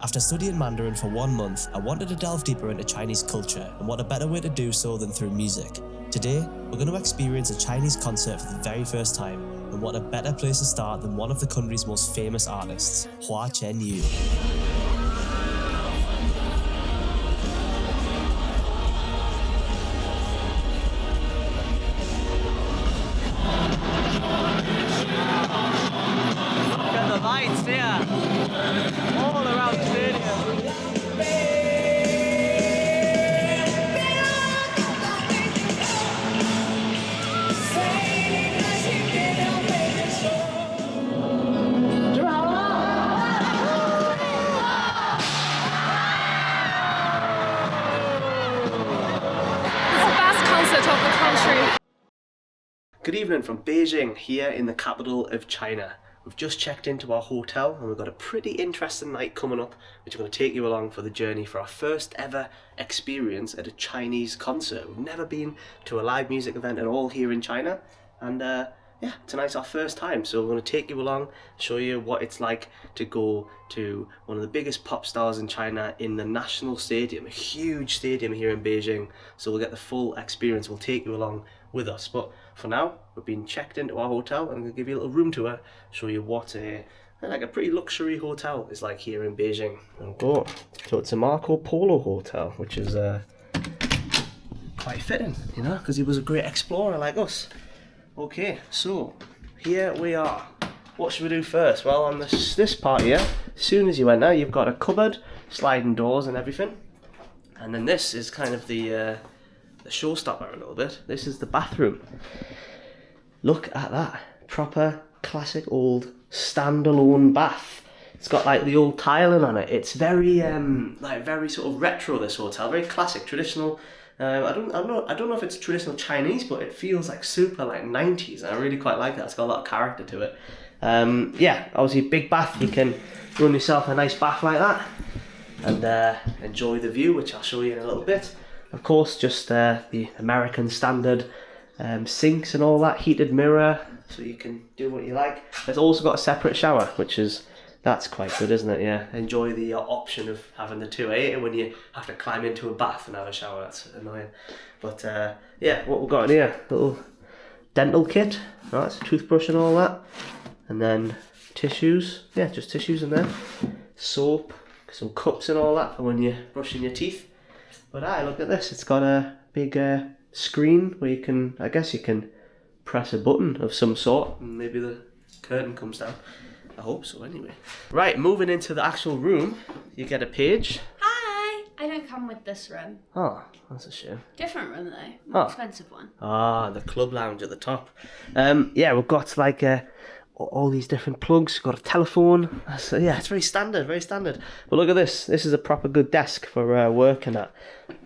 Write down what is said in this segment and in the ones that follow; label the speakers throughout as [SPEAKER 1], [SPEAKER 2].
[SPEAKER 1] After studying Mandarin for 1 month, I wanted to delve deeper into Chinese culture, and what a better way to do so than through music. Today, we're going to experience a Chinese concert for the very first time, and what a better place to start than one of the country's most famous artists, Hua Chenyu.
[SPEAKER 2] All around the stadium. Good evening from Beijing, here in the capital of China. We've just checked into our hotel and we've got a pretty interesting night coming up, which I'm going to take you along for the journey for our first ever experience at a Chinese concert. We've never been to a live music event at all here in China, and yeah, tonight's our first time, so we're going to take you along, show you what it's like to go to one of the biggest pop stars in China in the National Stadium, a huge stadium here in Beijing, so we'll get the full experience. We'll take you along with us, but for now, we've been checked into our hotel and I'm going to give you a little room tour, show you what a pretty luxury hotel is like here in Beijing. So it's a Marco Polo hotel, which is quite fitting, you know, because he was a great explorer like us. Okay, so here we are. What should we do first? Well, on this part here, as soon as you enter, you've got a cupboard, sliding doors and everything. And then this is kind of the showstopper a little bit. This is the bathroom. Look at that. Proper, classic, old, standalone bath. It's got like the old tiling on it. It's very, very sort of retro, this hotel. Very classic, traditional. I don't know if it's traditional Chinese, but it feels like super like 90s. I really quite like that. It's got a lot of character to it. Yeah, obviously big bath. You can run yourself a nice bath like that and enjoy the view, which I'll show you in a little bit. Of course, just the American standard sinks and all that, heated mirror, so you can do what you like. It's also got a separate shower, that's quite good, isn't it? Yeah, enjoy the option of having the two. I hate it when you have to climb into a bath and have a shower. That's annoying. But yeah, what we've got in here, little dental kit, right? So toothbrush and all that, and then tissues. Yeah, just tissues in there. Soap, some cups and all that for when you're brushing your teeth. But look at this. It's got a big screen where you can, I guess you can press a button of some sort and maybe the curtain comes down. I hope so anyway. Right, moving into the actual room, you get a page.
[SPEAKER 3] Hi! I don't come with this room.
[SPEAKER 2] Oh, that's a shame.
[SPEAKER 3] Different room though, more expensive one.
[SPEAKER 2] Ah, the club lounge at the top. Yeah, we've got like all these different plugs. We've got a telephone. So yeah, it's very standard, very standard. But look at this. This is a proper good desk for working at.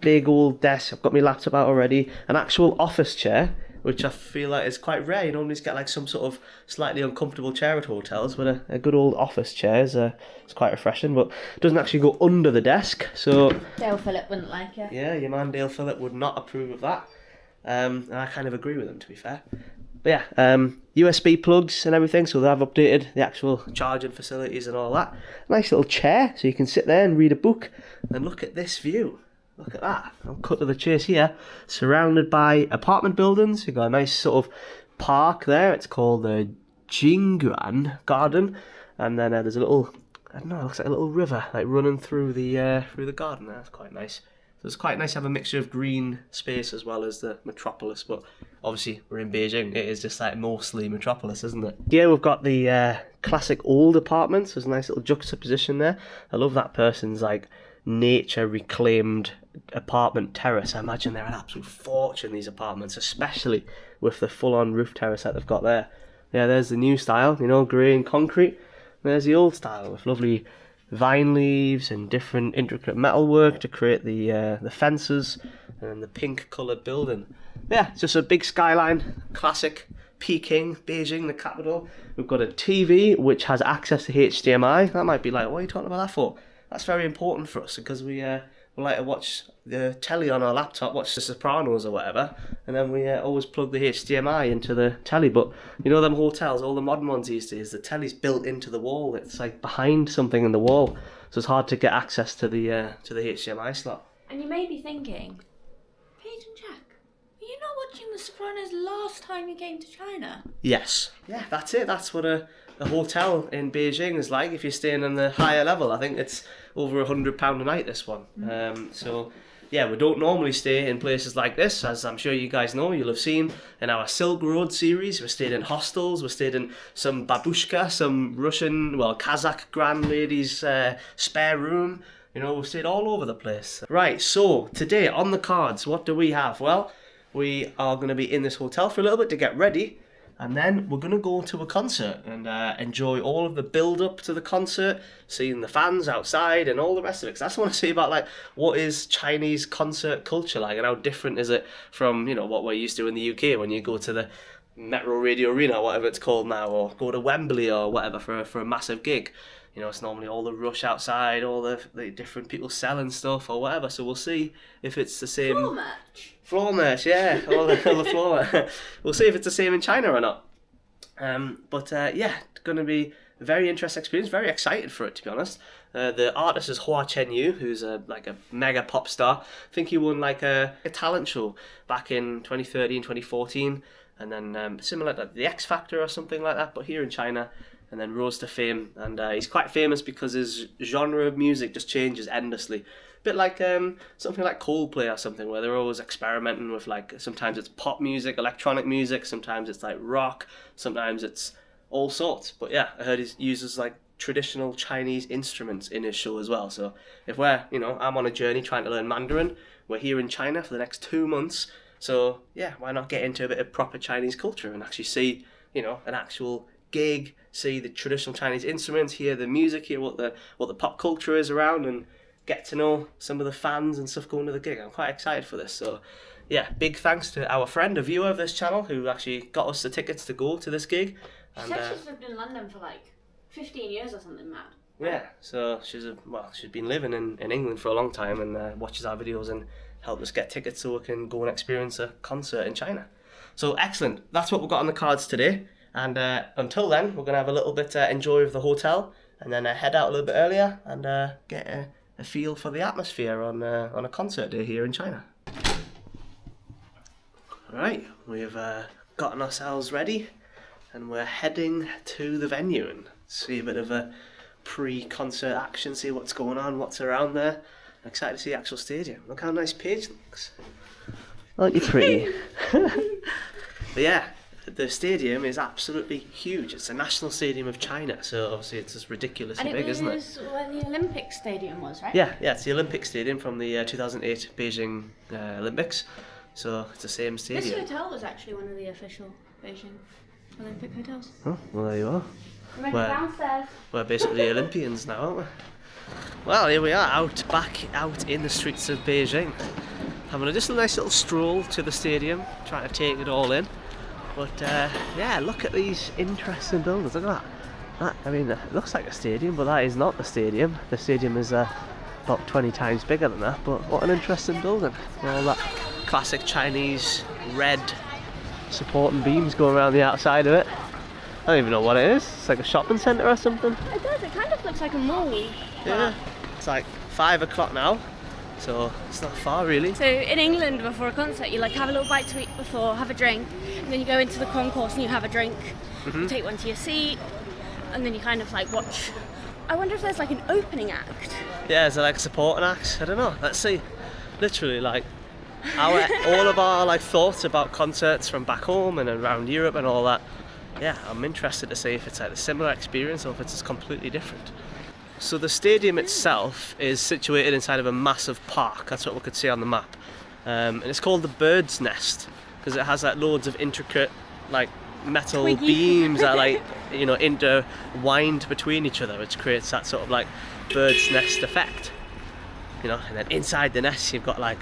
[SPEAKER 2] Big old desk. I've got my laptop out already. An actual office chair, which I feel like is quite rare. You normally get like some sort of slightly uncomfortable chair at hotels, but a good old office chair is it's quite refreshing, but it doesn't actually go under the desk, so...
[SPEAKER 3] Dale Phillip wouldn't like it.
[SPEAKER 2] Yeah, your man Dale Phillip would not approve of that. And I kind of agree with him, to be fair. But yeah, USB plugs and everything, so they've updated the actual charging facilities and all that. Nice little chair, so you can sit there and read a book, and look at this view. Look at that. I'm cut to the chase here. Surrounded by apartment buildings. You've got a nice sort of park there. It's called the Jingyuan Garden. And then there's a little, I don't know, it looks like a little river like running through the garden there. That's quite nice. So it's quite nice to have a mixture of green space as well as the metropolis. But obviously we're in Beijing. It is just like mostly metropolis, isn't it? Here we've got the classic old apartments. There's a nice little juxtaposition there. I love that person's like nature reclaimed apartment terrace. I imagine they're an absolute fortune, these apartments, especially with the full-on roof terrace that they've got there. Yeah, there's the new style, you know, grey and concrete. There's the old style with lovely vine leaves and different intricate metalwork to create the fences and the pink coloured building. Yeah, it's just a big skyline, classic Peking, Beijing, the capital. We've got a TV which has access to HDMI. That might be like, what are you talking about that for? That's very important for us because we like to watch the telly on our laptop, watch The Sopranos or whatever, and then we always plug the HDMI into the telly. But you know them hotels, all the modern ones these days, the telly's built into the wall. It's like behind something in the wall. so it's hard to get access to the HDMI slot.
[SPEAKER 3] And you may be thinking, Pete and Jack, were you not watching The Sopranos last time you came to China?
[SPEAKER 2] Yes. Yeah, that's it. That's what a hotel in Beijing is like if you're staying on the higher level. I think it's over £100 a night, this one. So, yeah, we don't normally stay in places like this, as I'm sure you guys know, you'll have seen in our Silk Road series. We stayed in hostels, we stayed in some babushka, some Russian, well, Kazakh grand lady's spare room. You know, we've stayed all over the place. Right, so today on the cards, what do we have? Well, we are going to be in this hotel for a little bit to get ready, and then we're going to go to a concert and enjoy all of the build-up to the concert, seeing the fans outside and all the rest of it. Because that's what I want to say about, like, what is Chinese concert culture like, and how different is it from, you know, what we're used to in the UK when you go to the Metro Radio Arena, or whatever it's called now, or go to Wembley or whatever for a massive gig. You know, it's normally all the rush outside, all the different people selling stuff or whatever. So we'll see if it's the same.
[SPEAKER 3] Floor merch.
[SPEAKER 2] Floor merch, yeah, all the floor. We'll see if it's the same in China or not. Yeah, it's going to be a very interesting experience. Very excited for it, to be honest. The artist is Hua Chenyu, who's like a mega pop star. I think he won like a talent show back in 2013, 2014, and then similar to the X Factor or something like that, but here in China. And then rose to fame, and he's quite famous because his genre of music just changes endlessly. A bit like something like Coldplay or something, where they're always experimenting with, like, sometimes it's pop music, electronic music, sometimes it's like rock, sometimes it's all sorts. But yeah, I heard he uses like traditional Chinese instruments in his show as well. So if I'm on a journey trying to learn Mandarin, we're here in China for the next 2 months. So yeah, why not get into a bit of proper Chinese culture and actually see, an actual gig, see the traditional Chinese instruments, hear the music, hear what the pop culture is around, and get to know some of the fans and stuff going to the gig. I'm quite excited for this. So yeah, big thanks to our friend, a viewer of this channel, who actually got us the tickets to go to this gig.
[SPEAKER 3] She said she's lived in London for like 15 years or something mad.
[SPEAKER 2] Yeah, so she's been living in England for a long time, and watches our videos and helped us get tickets so we can go and experience a concert in China. So excellent. That's what we've got on the cards today. And until then, we're going to have a little bit enjoy of the hotel, and then head out a little bit earlier and get a feel for the atmosphere on a concert day here in China. Alright, we've gotten ourselves ready, and we're heading to the venue and see a bit of a pre-concert action, see what's going on, what's around there. I'm excited to see the actual stadium. Look how nice Paige looks. Aren't you pretty? But yeah, the stadium is absolutely huge. It's the national stadium of China, so obviously it's just ridiculously big, isn't it?
[SPEAKER 3] And it was where the Olympic Stadium was, right?
[SPEAKER 2] Yeah, it's the Olympic Stadium from the 2008 Beijing Olympics, so it's the same stadium.
[SPEAKER 3] This hotel was actually one of the official Beijing Olympic hotels.
[SPEAKER 2] Oh, well, there you are.
[SPEAKER 3] We're downstairs.
[SPEAKER 2] We're basically Olympians now, aren't we? Well, here we are, back out in the streets of Beijing, having just a nice little stroll to the stadium, trying to take it all in. But yeah, look at these interesting buildings. Look at that. I mean, it looks like a stadium, but that is not the stadium. The stadium is about 20 times bigger than that. But what an interesting building. All that classic Chinese red supporting beams going around the outside of it. I don't even know what it is. It's like a shopping centre or something.
[SPEAKER 3] It does. It kind of looks like a mall.
[SPEAKER 2] Yeah. It's like 5 o'clock now, so it's not far really.
[SPEAKER 3] So in England, before a concert, you like have a little bite to eat before, have a drink, and then you go into the concourse and you have a drink. You take one to your seat, and then you kind of like watch. I wonder if there's like an opening act.
[SPEAKER 2] Yeah, is there like a supporting act? I don't know. Let's see. Literally, like all of our like thoughts about concerts from back home and around Europe and all that. Yeah, I'm interested to see if it's like a similar experience or if it's just completely different. So the stadium itself is situated inside of a massive park. That's what we could see on the map. And it's called the Bird's Nest because it has like loads of intricate like metal beams that like intertwined between each other, which creates that sort of like bird's nest effect. And then inside the nest you've got like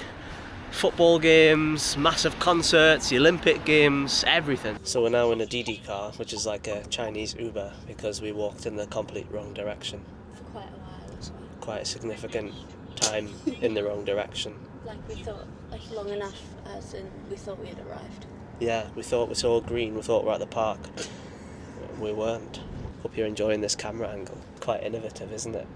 [SPEAKER 2] football games, massive concerts, the Olympic games, everything. So we're now in a Didi car, which is like a Chinese Uber, because we walked in the complete wrong direction.
[SPEAKER 3] For quite a while as well.
[SPEAKER 2] Quite a significant time in the wrong direction.
[SPEAKER 3] Like we thought, like long enough as in we thought we had arrived.
[SPEAKER 2] Yeah, we thought we saw green, we thought we were at the park. We weren't. Hope you're enjoying this camera angle. Quite innovative, isn't it?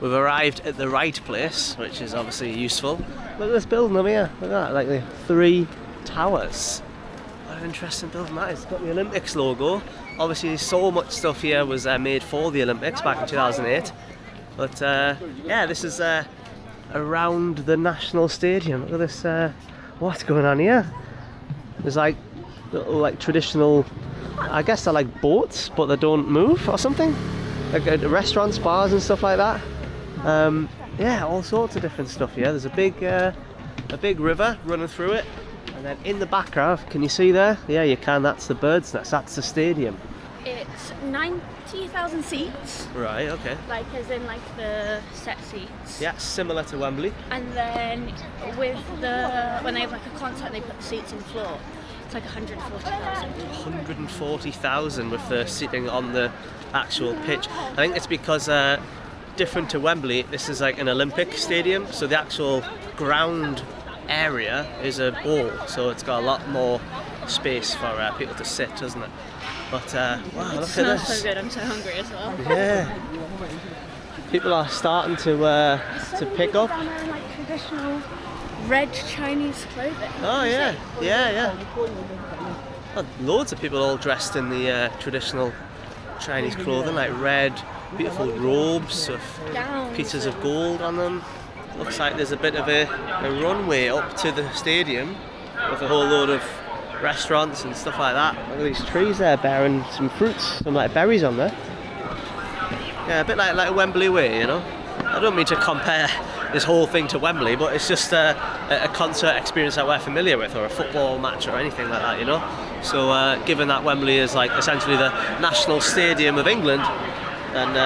[SPEAKER 2] We've arrived at the right place, which is obviously useful. Look at this building over here. Look at that, like the 3 towers. What an interesting building that is. It's got the Olympics logo. Obviously, so much stuff here was made for the Olympics back in 2008. But yeah, this is around the National Stadium. Look at this. What's going on here? There's like little like traditional, I guess they're like boats, but they don't move or something. Like restaurants, bars and stuff like that. Yeah, all sorts of different stuff here. There's a big river running through it. And then in the background, can you see there? Yeah, you can. That's the bird's nest. That's the stadium.
[SPEAKER 3] It's 90,000 seats.
[SPEAKER 2] Right. Okay.
[SPEAKER 3] Like as in like the set seats.
[SPEAKER 2] Yeah, similar to Wembley.
[SPEAKER 3] And then with when they have like a concert, they put the seats on the floor. It's like 140,000.
[SPEAKER 2] 140,000 with the seating on the actual pitch. I think it's because different to Wembley, this is like an Olympic stadium, so the actual ground area is a bowl, so it's got a lot more space for people to sit, doesn't it? But wow, look at this.
[SPEAKER 3] It smells so good. I'm so hungry as well.
[SPEAKER 2] Yeah. People are starting to pick up.
[SPEAKER 3] Down there in like traditional red Chinese clothing.
[SPEAKER 2] Oh yeah, yeah. Well, loads of people all dressed in the traditional Chinese clothing, like red, beautiful robes with
[SPEAKER 3] Gowns.
[SPEAKER 2] pieces of gold on them. Looks like there's a bit of a runway up to the stadium with a whole load of restaurants and stuff like that. Look at these trees there bearing some fruits, some like berries on there. Yeah, a bit like a Wembley way, you know. I don't mean to compare this whole thing to Wembley, but it's just a concert experience that we're familiar with, or a football match or anything like that, you know. So given that Wembley is like essentially the national stadium of England, and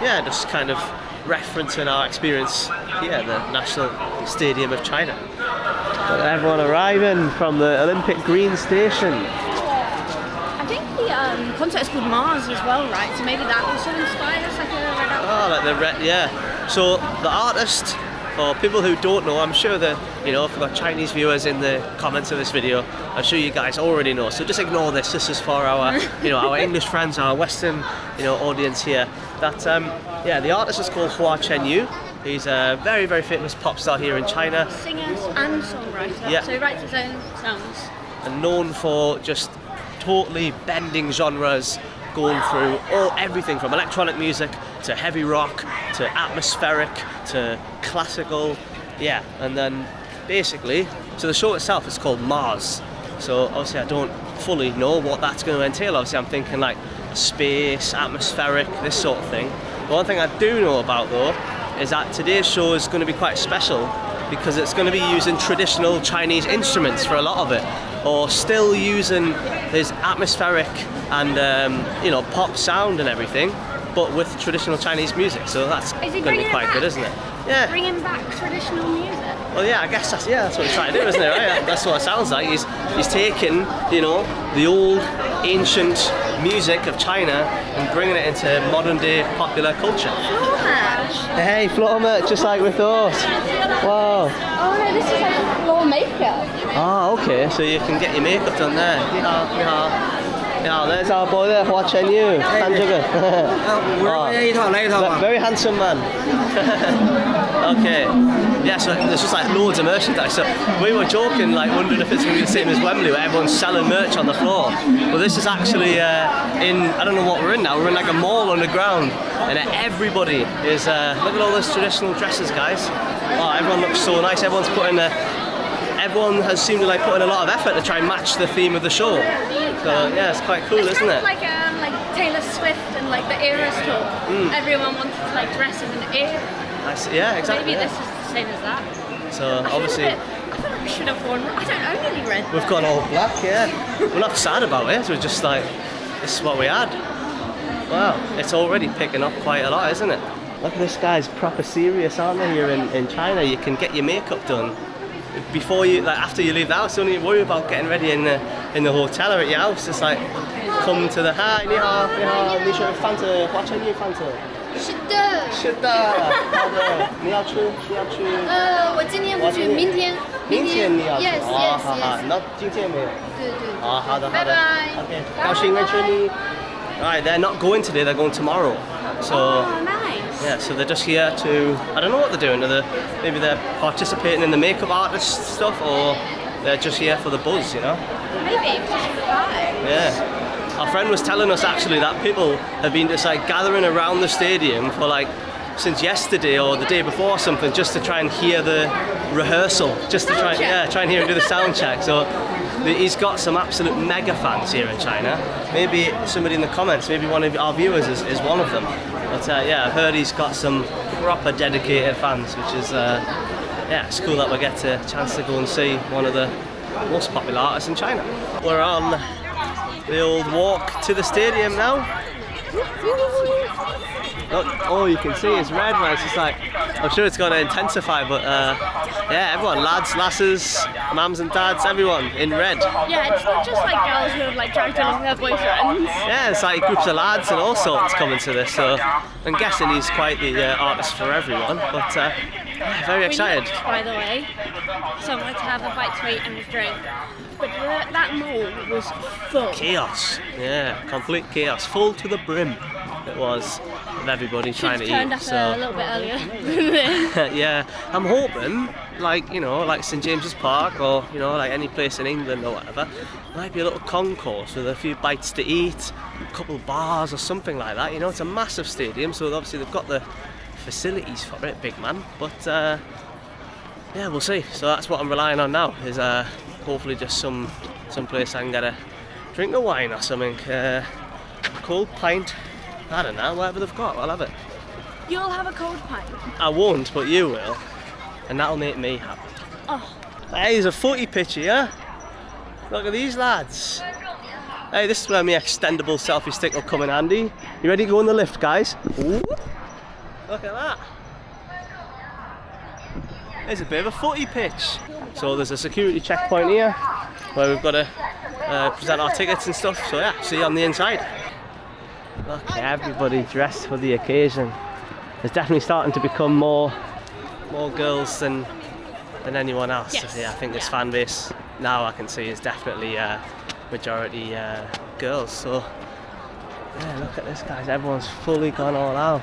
[SPEAKER 2] yeah, just kind of referencing our experience here, the National Stadium of China. Got everyone arriving from the Olympic Green Station.
[SPEAKER 3] I think the concert is called Mars as well, right? So maybe that also inspires like a red outfit.
[SPEAKER 2] Oh, like the red, yeah. So the artist, for people who don't know, I'm sure that, you know, if we've got Chinese viewers in the comments of this video, I'm sure you guys already know. So just ignore this. This is for our, you know, our English friends, our Western, you know, audience here. That, yeah, the artist is called Hua Chenyu. He's a very, very famous pop star here in China.
[SPEAKER 3] Singer and songwriter.
[SPEAKER 2] Yeah.
[SPEAKER 3] So he writes his own songs.
[SPEAKER 2] And known for just totally bending genres, going through everything from electronic music to heavy rock to atmospheric to classical, yeah. And then basically, so the show itself is called Mars. So obviously I don't fully know what that's going to entail. Obviously I'm thinking like space, atmospheric, this sort of thing. The one thing I do know about though is that today's show is going to be quite special because it's going to be using traditional Chinese instruments for a lot of it, or still using this atmospheric and you know, pop sound and everything, but with traditional Chinese music. So that's going to be quite good, isn't it? Yeah.
[SPEAKER 3] Bringing back traditional music.
[SPEAKER 2] Well, yeah, I guess that's what he's trying to do, isn't it? Right? That's what it sounds like. He's taking, you know, the old ancient music of China and bringing it into modern day popular culture.
[SPEAKER 3] Floor match.
[SPEAKER 2] Hey, floor match, just like we thought. Wow.
[SPEAKER 3] Oh no, this is like floor makeup.
[SPEAKER 2] Oh, okay, so you can get your makeup done there. 你好，你好。Yeah, there's our boy there, Hua Chenyu. Very handsome man. Okay. Yeah, so there's just like loads of merchandise. So we were joking, like wondering if it's going to be the same as Wembley, where everyone's selling merch on the floor. But this is actually I don't know what we're in now. We're in like a mall underground, and everybody is. Look at all those traditional dresses, guys. Oh, everyone looks so nice. Everyone has seemed to like put in a lot of effort to try and match the theme of the show. So yeah, it's quite cool, isn't it?
[SPEAKER 3] Like Taylor Swift and like the Eras tour. Everyone wanted to like dress as an era.
[SPEAKER 2] Yeah, exactly.
[SPEAKER 3] Maybe this is the same as that.
[SPEAKER 2] So obviously,
[SPEAKER 3] I feel like we should have worn. I don't own any red.
[SPEAKER 2] We've gone all black. Yeah, we're not sad about it. We're just like, this is what we had. Wow, it's already picking up quite a lot, isn't it? Look at this guy's proper serious, aren't they? Here in China, you can get your makeup done before you, like after you leave the house. Don't even worry about getting ready in the hotel or at your house. Just like come to the hi, 你好，你好，你是饭子，华晨宇饭子。
[SPEAKER 3] 是的。
[SPEAKER 2] 是的，好的，你要去？
[SPEAKER 3] 我今天不去，明天
[SPEAKER 2] 你要去。
[SPEAKER 3] Yes,
[SPEAKER 2] 哦，
[SPEAKER 3] yes,
[SPEAKER 2] 好好，
[SPEAKER 3] yes.
[SPEAKER 2] 那今天没有。
[SPEAKER 3] 对对。
[SPEAKER 2] 哦，好的，好的。
[SPEAKER 3] 拜拜。
[SPEAKER 2] OK，高兴认识你。Right, they're not going today. They're going tomorrow. So.
[SPEAKER 3] Oh, nice.
[SPEAKER 2] Yeah, so they're just here to, I don't know what they're doing. Maybe they're participating in the makeup artist stuff, or they're just here for the buzz, you know?
[SPEAKER 3] Maybe, just for the vibe.
[SPEAKER 2] Yeah. Our friend was telling us actually that people have been just like gathering around the stadium for like since yesterday or the day before or something, just to try and hear the rehearsal, just to try and hear him do the sound check. So he's got some absolute mega fans here in China. Maybe somebody in the comments, maybe one of our viewers is one of them. But yeah, I've heard he's got some proper dedicated fans, which is yeah, it's cool that we get a chance to go and see one of the most popular artists in China. We're on the old walk to the stadium now. Look, all you can see is red, man. It's just like, I'm sure it's going to intensify, but yeah, everyone, lads, lasses, mums and dads, everyone in red.
[SPEAKER 3] Yeah, it's not just like girls who have like dragged along their boyfriends.
[SPEAKER 2] Yeah, it's like groups of lads and all sorts coming to this, so I'm guessing he's quite the artist for everyone, but very excited.
[SPEAKER 3] We looked, by the way, somewhere to have a bite to eat and a drink, but that mall was full.
[SPEAKER 2] Chaos, yeah, complete chaos, full to the brim. It was, of everybody trying to
[SPEAKER 3] turned
[SPEAKER 2] eat.
[SPEAKER 3] Up
[SPEAKER 2] So
[SPEAKER 3] a little bit earlier.
[SPEAKER 2] yeah, I'm hoping, like, you know, like St James's Park, or you know, like any place in England or whatever, might be a little concourse with a few bites to eat, a couple of bars or something like that. You know, it's a massive stadium, so obviously they've got the facilities for it, big man. But yeah, we'll see. So that's what I'm relying on now, is hopefully just some place I can get a drink of wine or something, cold pint. I don't know, whatever they've got, I'll have it.
[SPEAKER 3] You'll have a cold pint.
[SPEAKER 2] I won't, but you will, and that'll make me happy.
[SPEAKER 3] Oh.
[SPEAKER 2] Hey, there's a footy pitch here. Look at these lads. Hey, this is where my extendable selfie stick will come in handy. You ready to go in the lift, guys? Ooh. Look at that. There's a bit of a footy pitch. So there's a security checkpoint here where we've got to present our tickets and stuff. So yeah, see you on the inside. Look, everybody dressed for the occasion. There's definitely starting to become more girls than anyone else.
[SPEAKER 3] Yes.
[SPEAKER 2] Yeah, I think this fan base now I can see is definitely majority girls. So yeah, look at this, guys. Everyone's fully gone all out.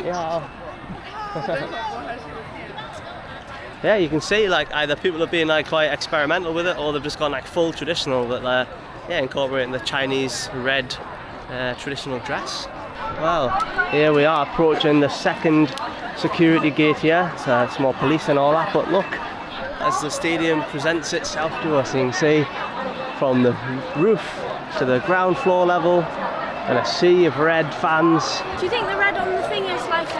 [SPEAKER 2] Yeah. Yeah, you can see like either people are being like quite experimental with it, or they've just gone like full traditional, but yeah, incorporating the Chinese red traditional dress. Well, here we are approaching the second security gate here. So it's more police and all that, but look, as the stadium presents itself to us, you can see from the roof to the ground floor level, and a sea of red fans.
[SPEAKER 3] Do you think the red on the thing is like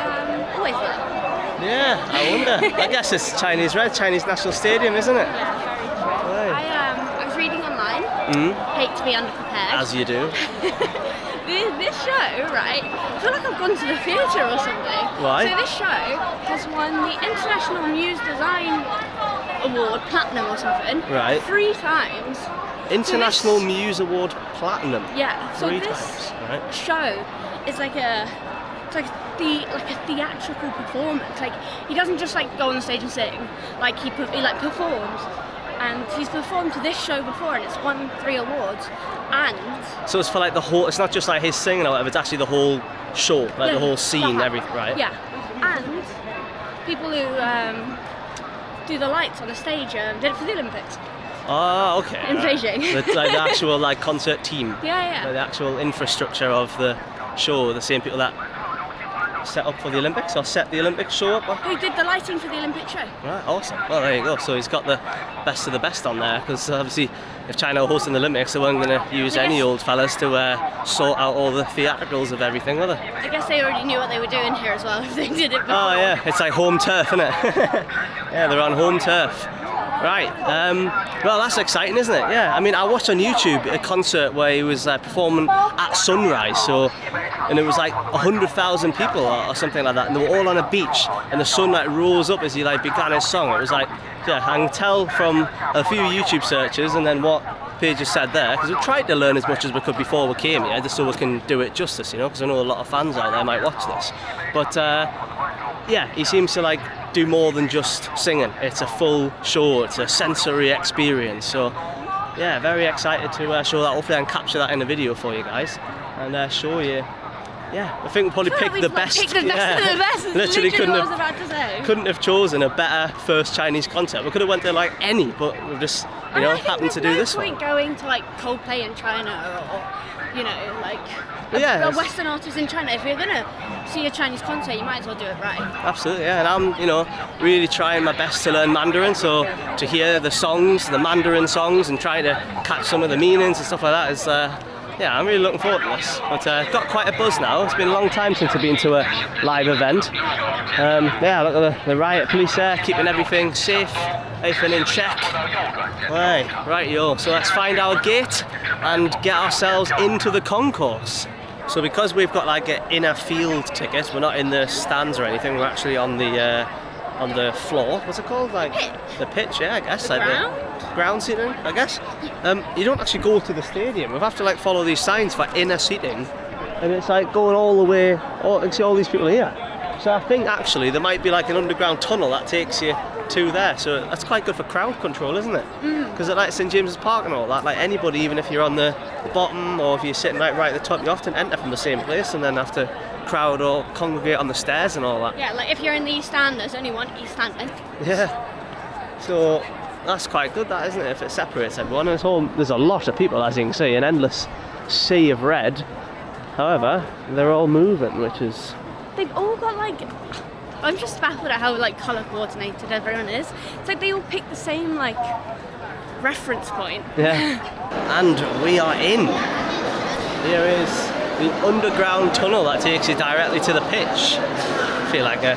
[SPEAKER 3] always red?
[SPEAKER 2] Yeah, I wonder. I guess it's Chinese red, Chinese National Stadium, isn't it?
[SPEAKER 3] Yeah, very true.
[SPEAKER 2] Right.
[SPEAKER 3] I was reading online. Hate to be underprepared.
[SPEAKER 2] As you do.
[SPEAKER 3] This show, right? I feel like I've gone to the theatre or something.
[SPEAKER 2] Why?
[SPEAKER 3] So this show has won the International Muse Design Award, Platinum or something.
[SPEAKER 2] Right.
[SPEAKER 3] 3 times.
[SPEAKER 2] International Muse Award Platinum.
[SPEAKER 3] Yeah. So
[SPEAKER 2] 3
[SPEAKER 3] this
[SPEAKER 2] times. Right.
[SPEAKER 3] show is like a theatrical performance. Like he doesn't just like go on the stage and sing. Like he like performs. And he's performed to this show before, and it's won 3 awards. And
[SPEAKER 2] So it's for like the whole. It's not just like his singing or whatever. It's actually the whole show, like the whole scene, everything, right?
[SPEAKER 3] Yeah. And people who do the lights on the stage did it for the Olympics
[SPEAKER 2] Oh, okay.
[SPEAKER 3] in Beijing.
[SPEAKER 2] Like the actual like concert team.
[SPEAKER 3] Yeah.
[SPEAKER 2] Like the actual infrastructure of the show, the same people that set up for the Olympics or set the Olympic show up.
[SPEAKER 3] Who did the lighting for the Olympic show?
[SPEAKER 2] Right, awesome. Well, there you go. So he's got the best of the best on there, because obviously if China were hosting the Olympics, they weren't going to use any old fellas to sort out all the theatricals of everything, were they?
[SPEAKER 3] I guess they already knew what they were doing here as well if they did it before.
[SPEAKER 2] Oh yeah, it's like home turf, isn't it? Yeah, they're on home turf. Right, well that's exciting, isn't it? Yeah, I mean I watched on YouTube a concert where he was performing at sunrise, and it was like 100,000 people or something like that, and they were all on a beach, and the sun like rose up as he like began his song. It was like, yeah, I can tell from a few YouTube searches and then what Paige just said there, because we tried to learn as much as we could before we came here, just so we can do it justice, you know, because I know a lot of fans out there might watch this. But yeah, he seems to like do more than just singing. It's a full show, it's a sensory experience. So yeah, very excited to show that. Hopefully I can capture that in a video for you guys and show you Yeah, I think we probably picked the best.
[SPEAKER 3] Pick the best of the best.
[SPEAKER 2] Literally
[SPEAKER 3] what I was about to say.
[SPEAKER 2] couldn't have chosen a better first Chinese concert. We could have went to like any, but we've just happened to do this one.
[SPEAKER 3] There's no point going to like Coldplay in China or like
[SPEAKER 2] Yeah,
[SPEAKER 3] a Western artist in China. If you're gonna see a Chinese concert, you might as well do it right.
[SPEAKER 2] Absolutely, yeah. And I'm really trying my best to learn Mandarin, so to hear the songs, the Mandarin songs, and try to catch some of the meanings and stuff like that is. Yeah, I'm really looking forward to this. But got quite a buzz now. It's been a long time since I've been to a live event. Yeah, look at the riot police there, keeping everything safe, everything in check. Right, yo. So let's find our gate and get ourselves into the concourse. So because we've got like an inner field ticket, we're not in the stands or anything. We're actually on the floor. What's it called? Like the pitch, yeah, I guess. Like the ground seating, I guess. You don't actually go to the stadium. We have to like follow these signs for inner seating, and it's like going all the way. Oh, you can see all these people here. So I think actually there might be like an underground tunnel that takes you to there. So that's quite good for crowd control, isn't it? Because at like St James's Park and all that, like anybody, even if you're on the bottom or if you're sitting right at the top, you often enter from the same place and then have to crowd or congregate on the stairs and all that.
[SPEAKER 3] Yeah, like if you're in the East Stand, there's only one East Stand.
[SPEAKER 2] Yeah. So that's quite good, that, isn't it? If it separates everyone. And there's a lot of people, as you can see, an endless sea of red. However, they're all moving, which is.
[SPEAKER 3] They've all got like. I'm just baffled at how like colour coordinated everyone is. It's like they all pick the same like reference point.
[SPEAKER 2] Yeah. And we are in. Here is the underground tunnel that takes you directly to the pitch. I feel like a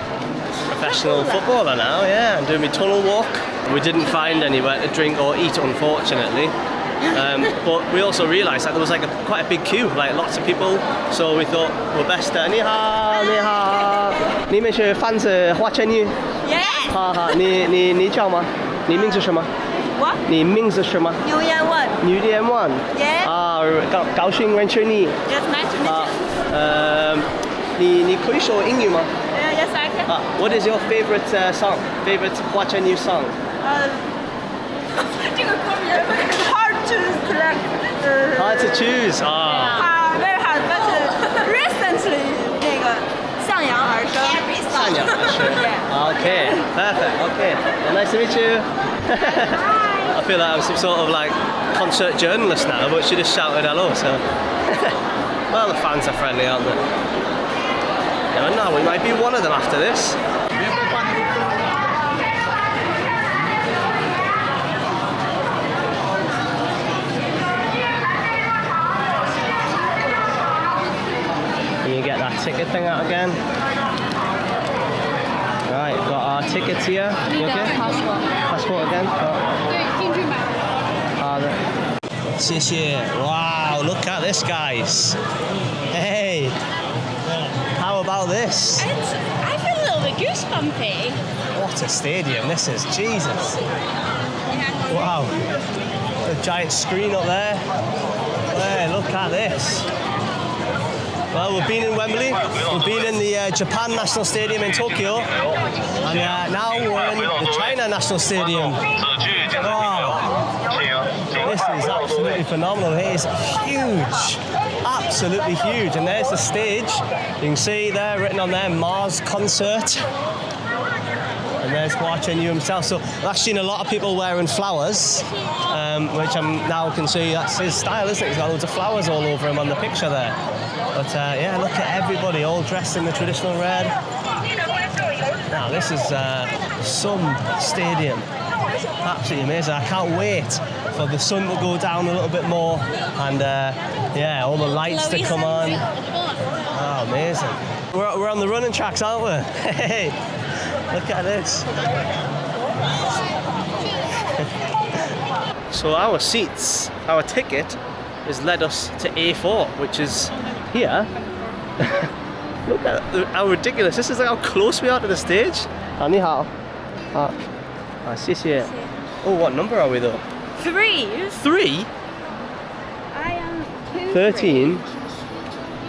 [SPEAKER 2] professional footballer now, yeah. I'm doing my tunnel walk. We didn't find anywhere to drink or eat, unfortunately. But we also realised that there was like quite a big queue, like lots of people. So we thought we're best. 你好，你好，你们是fans Hua Chenyu？
[SPEAKER 4] Yes.
[SPEAKER 2] 好好，你叫吗？你名字什么？
[SPEAKER 4] What?
[SPEAKER 2] 你名字什么？
[SPEAKER 4] New Year one.
[SPEAKER 2] New Year One。
[SPEAKER 4] Yeah.
[SPEAKER 2] 啊，高兴认识你。
[SPEAKER 4] Yes, nice to meet
[SPEAKER 2] 啊
[SPEAKER 4] you.
[SPEAKER 2] 你可以说英语吗？
[SPEAKER 4] Yes, I can.
[SPEAKER 2] What is your favorite song? Favorite Hua Chenyu song?
[SPEAKER 4] 这个歌名 hard to select.
[SPEAKER 2] Hard to choose.
[SPEAKER 4] Very hard, but recently 那个向阳而生。
[SPEAKER 2] 向阳而生。Okay, perfect. Okay, well, nice to meet you. I feel like I'm some sort of like concert journalist now, but she just shouted hello. So, well, the fans are friendly, aren't they? Never know. We might be one of them after this. Can you get that ticket thing out again? Right, got our tickets here. You okay? Passport again? Xie xie. Wow, look at this, guys. Hey, how about this?
[SPEAKER 3] I feel a little bit goosebumpy.
[SPEAKER 2] What a stadium this is, Jesus. Wow, a giant screen up there. Hey, look at this. Well, we've been in Wembley, we've been in the Japan National Stadium in Tokyo, and now we're in the China National Stadium. Wow, this is absolutely phenomenal. It is huge, absolutely huge. And there's the stage. You can see there, written on there, Mars Concert. And there's Hua Chenyu himself. So I've seen a lot of people wearing flowers, which I now can see that's his style, isn't it? He's got loads of flowers all over him on the picture there. But yeah, look at everybody all dressed in the traditional red. Now this is some stadium. Absolutely amazing. I can't wait for the sun to go down a little bit more and yeah, all the lights to come on. Oh, amazing. We're on the running tracks, aren't we? Hey, look at this. So our seats, our ticket has led us to A4, which is here. Look at how ridiculous. This is like how close we are to the stage. 你好. 谢谢. Oh, what number are we though?
[SPEAKER 3] 3.
[SPEAKER 2] 3?
[SPEAKER 3] I am
[SPEAKER 2] 13.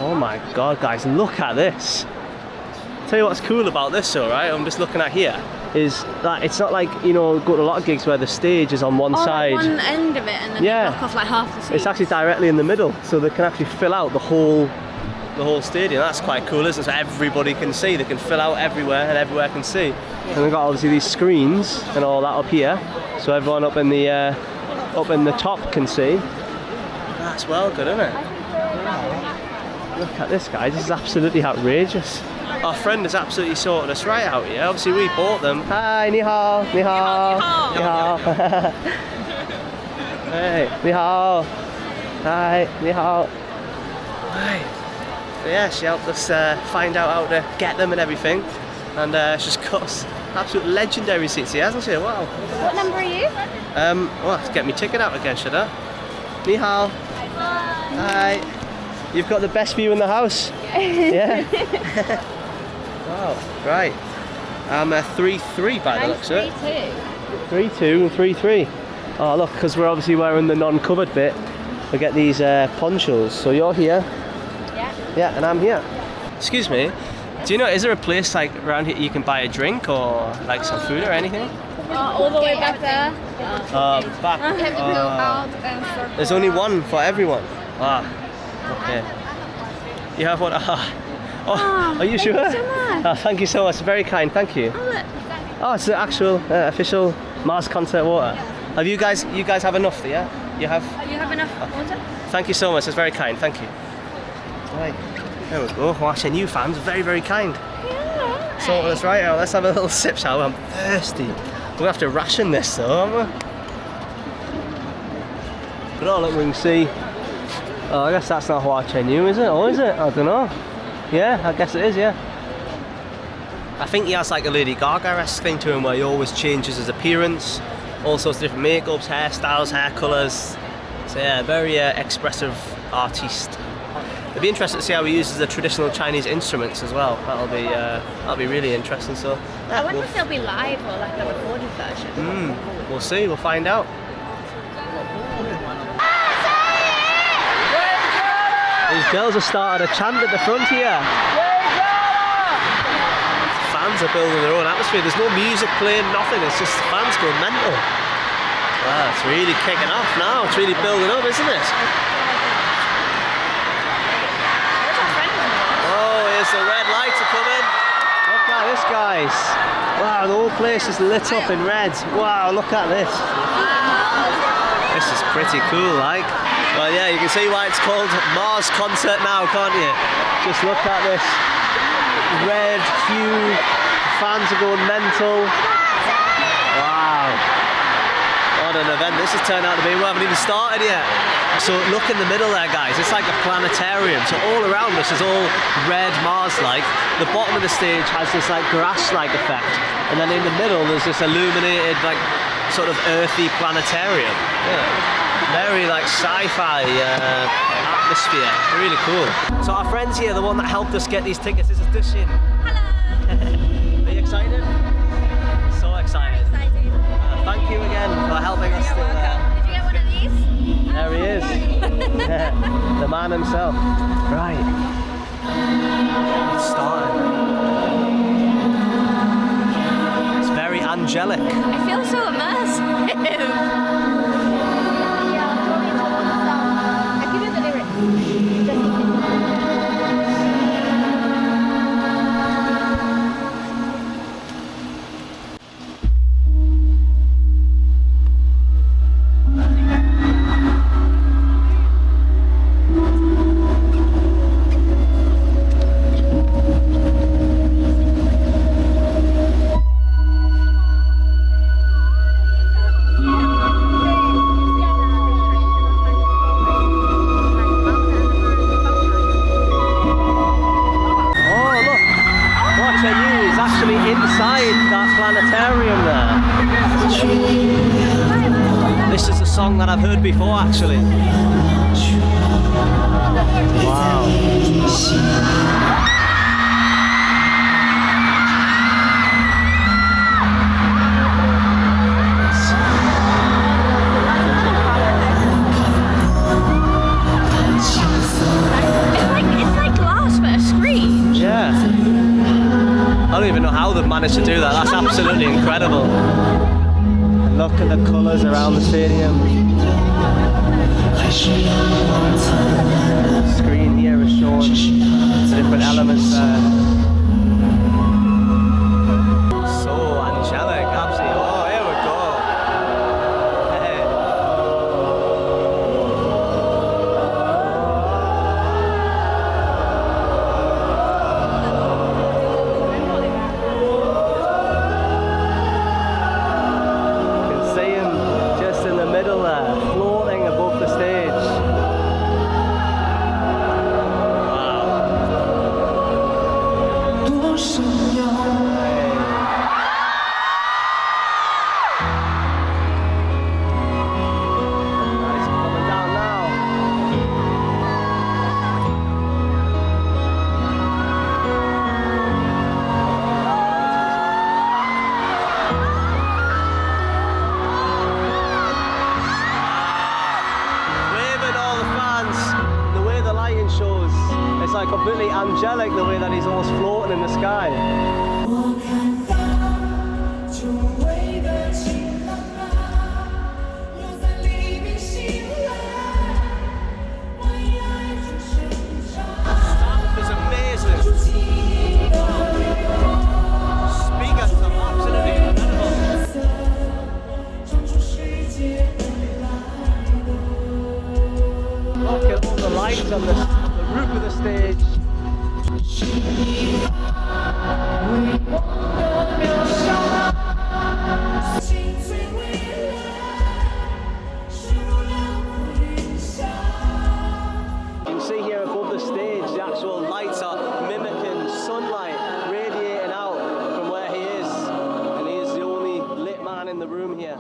[SPEAKER 2] Oh my god, guys, look at this. Tell you what's cool about this though, right? I'm just looking at here. Is that it's not like, you know, go to a lot of gigs where the stage is on one side.
[SPEAKER 3] Like one end of it and then they block off like half the seats.
[SPEAKER 2] It's actually directly in the middle, so they can actually fill out the whole the whole stadium. That's quite cool, isn't it? So everybody can see. They can fill out everywhere, and everywhere can see. And we've got obviously these screens and all that up here, so everyone up in the top can see. That's well good, isn't it? Look at this, guys. This is absolutely outrageous. Our friend has absolutely sorted us right out here. Obviously, we bought them. Hi, ni hao, ni hao, ni hao. Hey, ni hao. Hi, ni hao. Hi. So yeah, she helped us find out how to get them and everything. And she's got us absolute legendary seats here, hasn't she? Wow.
[SPEAKER 3] What number are you?
[SPEAKER 2] Well, let's get me ticket out again, should I? Ni hao. Hi. You've got the best view in the house. Yeah. Wow. Right. I'm 3-3 by the looks of it. 3-2 and 3-3. Oh look, because we're obviously wearing the non-covered bit, we get these ponchos. So you're here.
[SPEAKER 3] Yeah.
[SPEAKER 2] Yeah, and I'm here. Excuse me. Do you know, is there a place like around here you can buy a drink or like some food or anything?
[SPEAKER 3] All the way back there.
[SPEAKER 2] Back.
[SPEAKER 3] You have to go out and circle.
[SPEAKER 2] There's only one for everyone. Ah. Okay. You have one? Oh, are you sure?
[SPEAKER 3] Thank you so much.
[SPEAKER 2] Oh, thank you so much. Very kind. Thank you. Oh, it's the actual official Mars Concert water. Have you guys have enough? Yeah. You have.
[SPEAKER 3] You have enough water?
[SPEAKER 2] Thank you so much. It's very kind. Thank you. Right. There we go. Hua Chenyu fans are very, very kind.
[SPEAKER 3] Yeah.
[SPEAKER 2] So that's right. Now let's have a little sip, shall we? I'm thirsty. We're gonna have to ration this, though, aren't we? But oh, look, we can see. Oh, I guess that's not Hua Chenyu, is it? Or is it? I don't know. Yeah, I guess it is, yeah. I think he has like a Lady Gaga-esque thing to him where he always changes his appearance, all sorts of different makeups, hairstyles, hair colours. So yeah, very expressive artiste. It'd be interesting to see how he uses the traditional Chinese instruments as well. That'll be really interesting. So yeah,
[SPEAKER 3] I wonder if they'll be live or like a recorded version.
[SPEAKER 2] We'll see. We'll find out. These girls have started a chant at the front here. Fans are building their own atmosphere. There's no music playing, nothing. It's just fans going mental. Wow, it's really kicking off now. It's really building up, isn't it? Oh, here's the red lights are coming. Look at this, guys. Wow, the whole place is lit up in red. Wow, look at this. This is pretty cool, like. Well, yeah, you can see why it's called Mars Concert now, can't you? Just look at this red hue. Fans are going mental. Wow. What an event this has turned out to be. We haven't even started yet. So look in the middle there, guys. It's like a planetarium. So all around us is all red Mars-like. The bottom of the stage has this like grass-like effect. And then in the middle there's this illuminated like sort of earthy planetarium. Yeah. Very like sci-fi atmosphere. Really cool. So our friends here, the one that helped us get these tickets, this is Zixin.
[SPEAKER 3] Hello.
[SPEAKER 2] Are you excited? So excited. Thank you again for helping us.
[SPEAKER 3] Did you get one of these?
[SPEAKER 2] There he is. The man himself. Right. It's starting. It's very angelic.
[SPEAKER 3] I feel so immersive.
[SPEAKER 2] This is a song that I've heard before, actually. Wow.
[SPEAKER 3] It's like glass for a screen.
[SPEAKER 2] Yeah. I don't even know how they've managed to do that. That's absolutely incredible. Look at the colours around the stadium. The screen here is showing different elements there. So angelic, absolutely. Oh, here we go. Hey. You can see him just in the middle there, floating above the stage. It's like completely angelic the way that he's almost floating in the sky. Staff is amazing. Speakers are absolutely incredible. Look at all the lights on the roof of the stage. You can see here above the stage, the actual lights are mimicking sunlight radiating out from where he is, and he is the only lit man in the room here.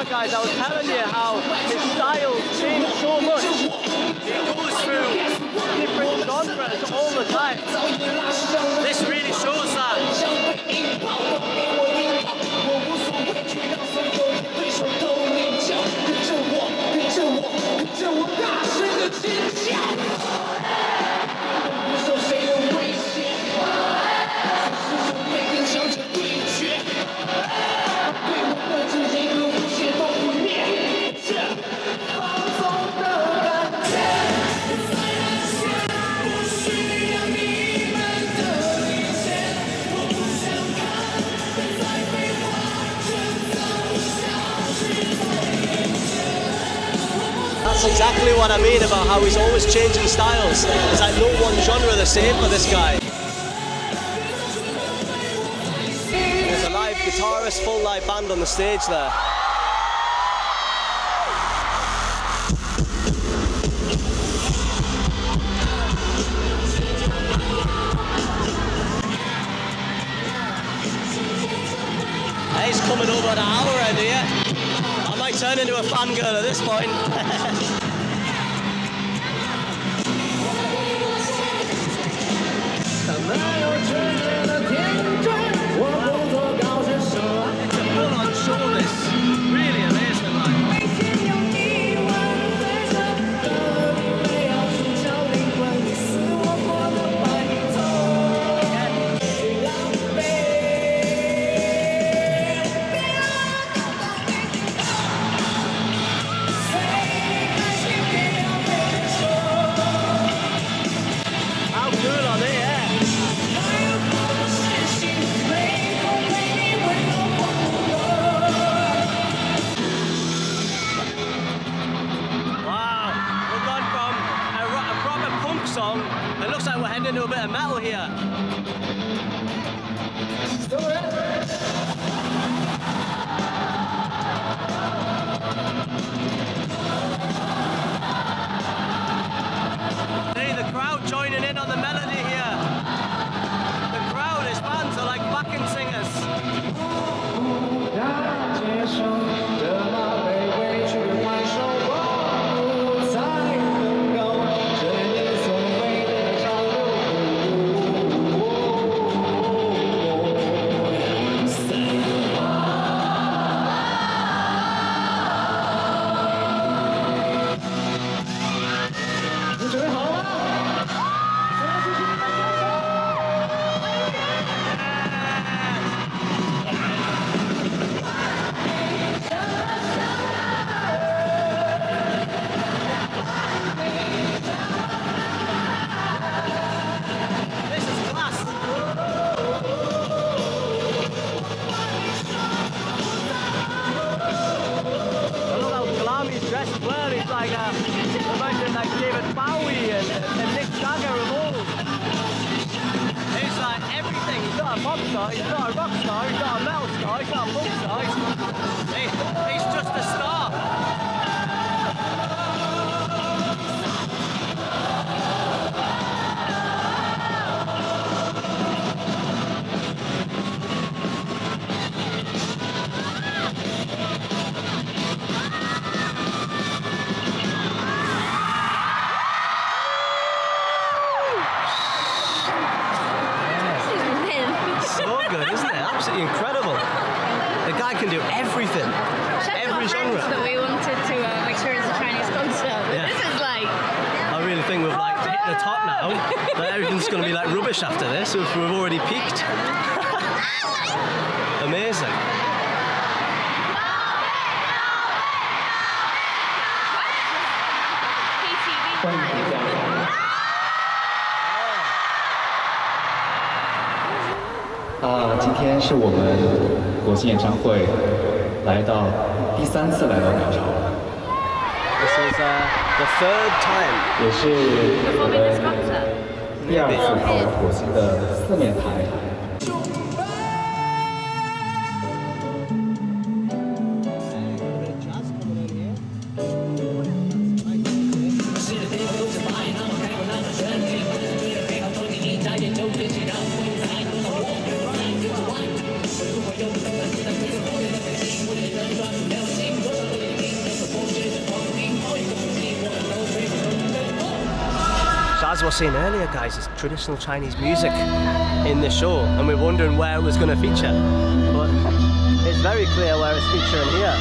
[SPEAKER 2] Guys, I was telling you how his style changed so much. He goes through different genres all the time. This really shows that. That's exactly what I mean about how he's always changing styles. It's like no one genre the same for this guy. There's a live guitarist, full live band on the stage there. He's coming over at our end here. I might turn into a fangirl at this point. It's a full-on show, this. Really amazing, man. How cool are they, eh? Song. It looks like we're heading into a bit of metal here. best as well. He's like imagine like David Bowie and Mick Jagger of old. He's like everything. He's not a pop star, he's not a rock star, he's not a metal star, he's not a punk star. He's just a star. Absolutely incredible. The guy can do everything. Every genre.
[SPEAKER 3] That we wanted to experience a Chinese concert.
[SPEAKER 2] Yeah.
[SPEAKER 3] This is like.
[SPEAKER 2] I really think we've like hit the top now. That everything's going to be like rubbish after this. We've already peaked. Amazing.
[SPEAKER 5] 啊，今天是我们国庆演唱会来到第3次来到鸟巢，
[SPEAKER 2] This is the third time.
[SPEAKER 5] 也是我
[SPEAKER 3] Performing this
[SPEAKER 5] 们
[SPEAKER 3] concert.
[SPEAKER 5] 第2次到国庆的4面台。
[SPEAKER 2] As I was saying earlier, guys, there's traditional Chinese music in the show, and we're wondering where it was going to feature. But it's very clear where it's featuring here.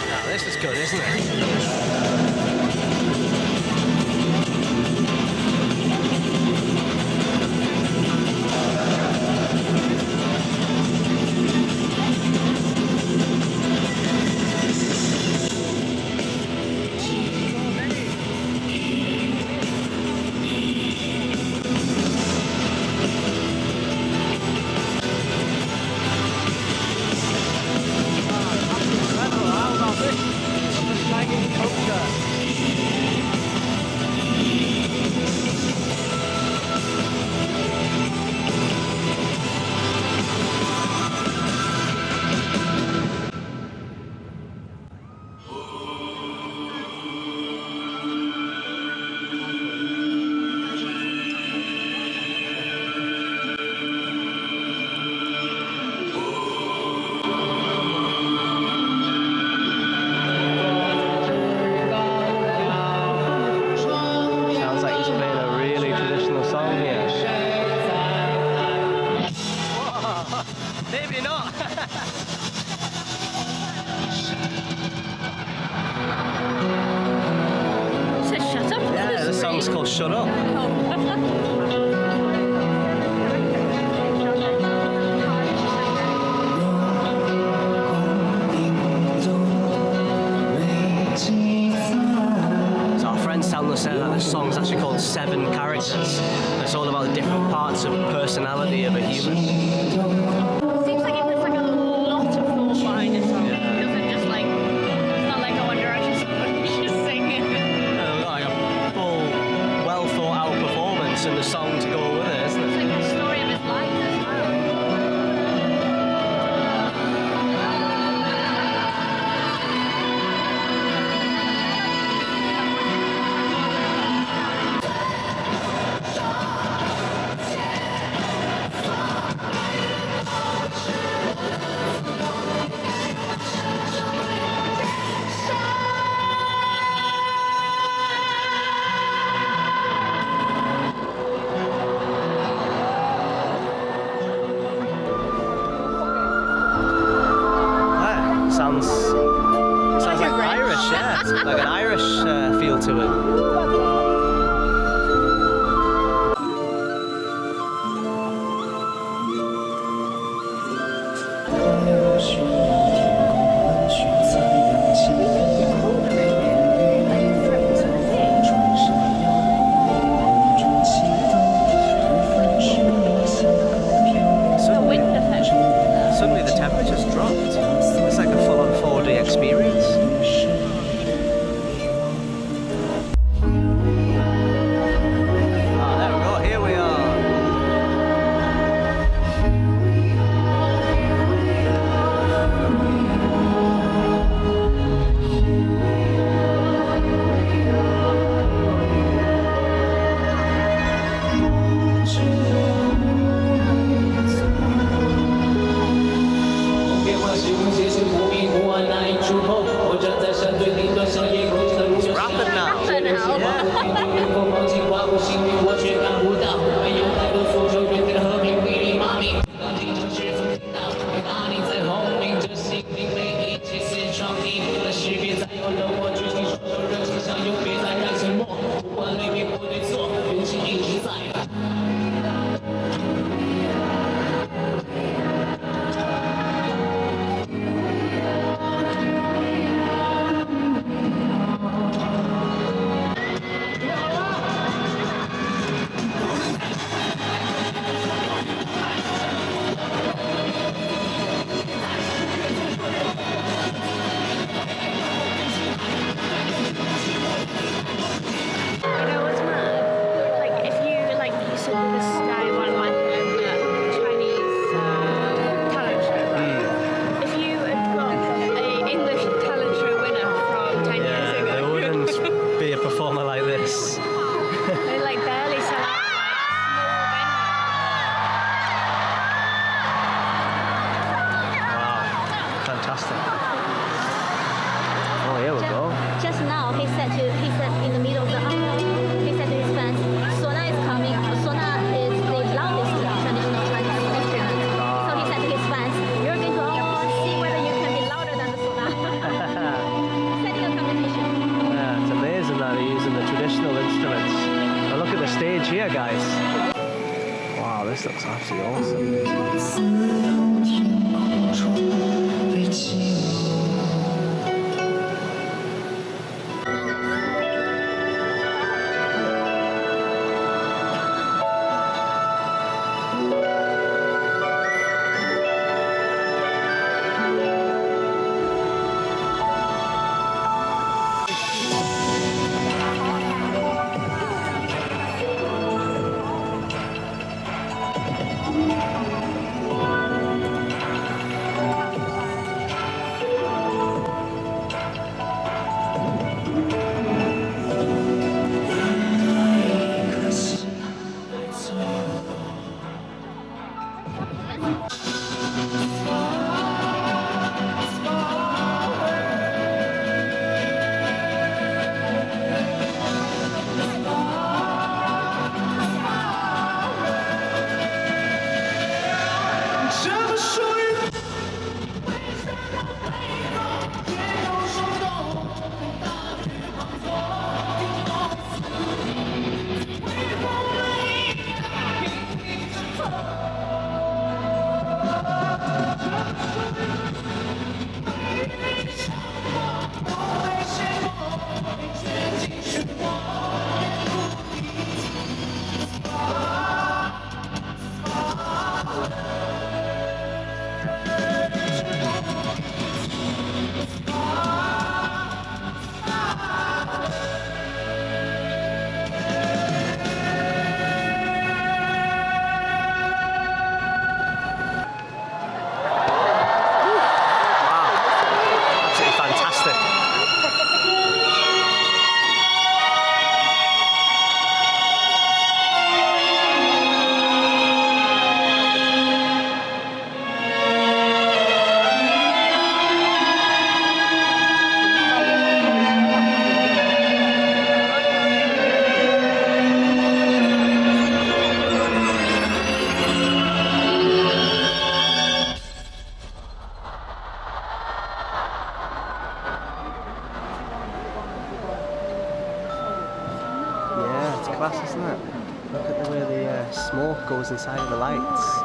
[SPEAKER 2] Now, this is good, isn't it? Sounds like he's playing a really traditional song here. Whoa, maybe not.
[SPEAKER 3] It says shut up.
[SPEAKER 2] Yeah, the song's called Shut Up. So our friends telling us that the song's actually called 7 Characters. It's all about the different parts of personality of a human.
[SPEAKER 3] Seems like it puts like a lot of thought behind it. Song. It doesn't just like. It's not like a One Direction song. You just sing it.
[SPEAKER 2] We've got like a full, well thought out performance and the song to go with it, isn't
[SPEAKER 3] It's
[SPEAKER 2] it?
[SPEAKER 3] like the story of his life as well. Sounds like Irish, yeah. It's like an Irish feel to it.
[SPEAKER 2] fantastic. Oh, here we go.
[SPEAKER 6] Just now, he said in the middle of the he said to his fans, Sona is coming. Sona is the loudest traditional Chinese instrument. So he said to his fans, you're going to all see whether you can be louder than the Sona. Setting a competition.
[SPEAKER 2] Yeah, it's amazing that they're using the traditional instruments. Now look at the stage here, guys. Wow, this looks absolutely awesome. Class, isn't it? Look at the way the smoke goes inside of the lights.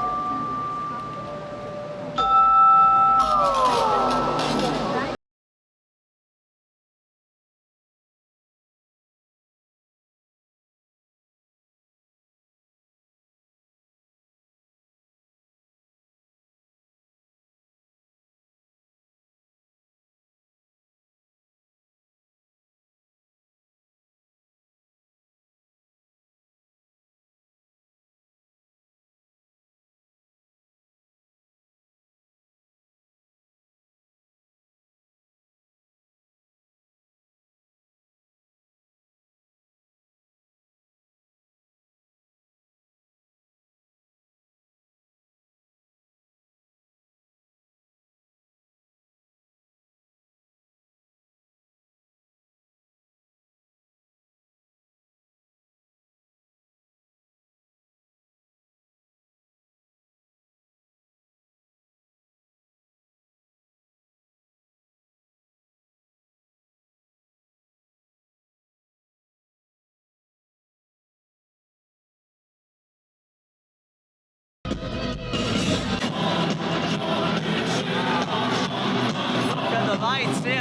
[SPEAKER 2] Lights here,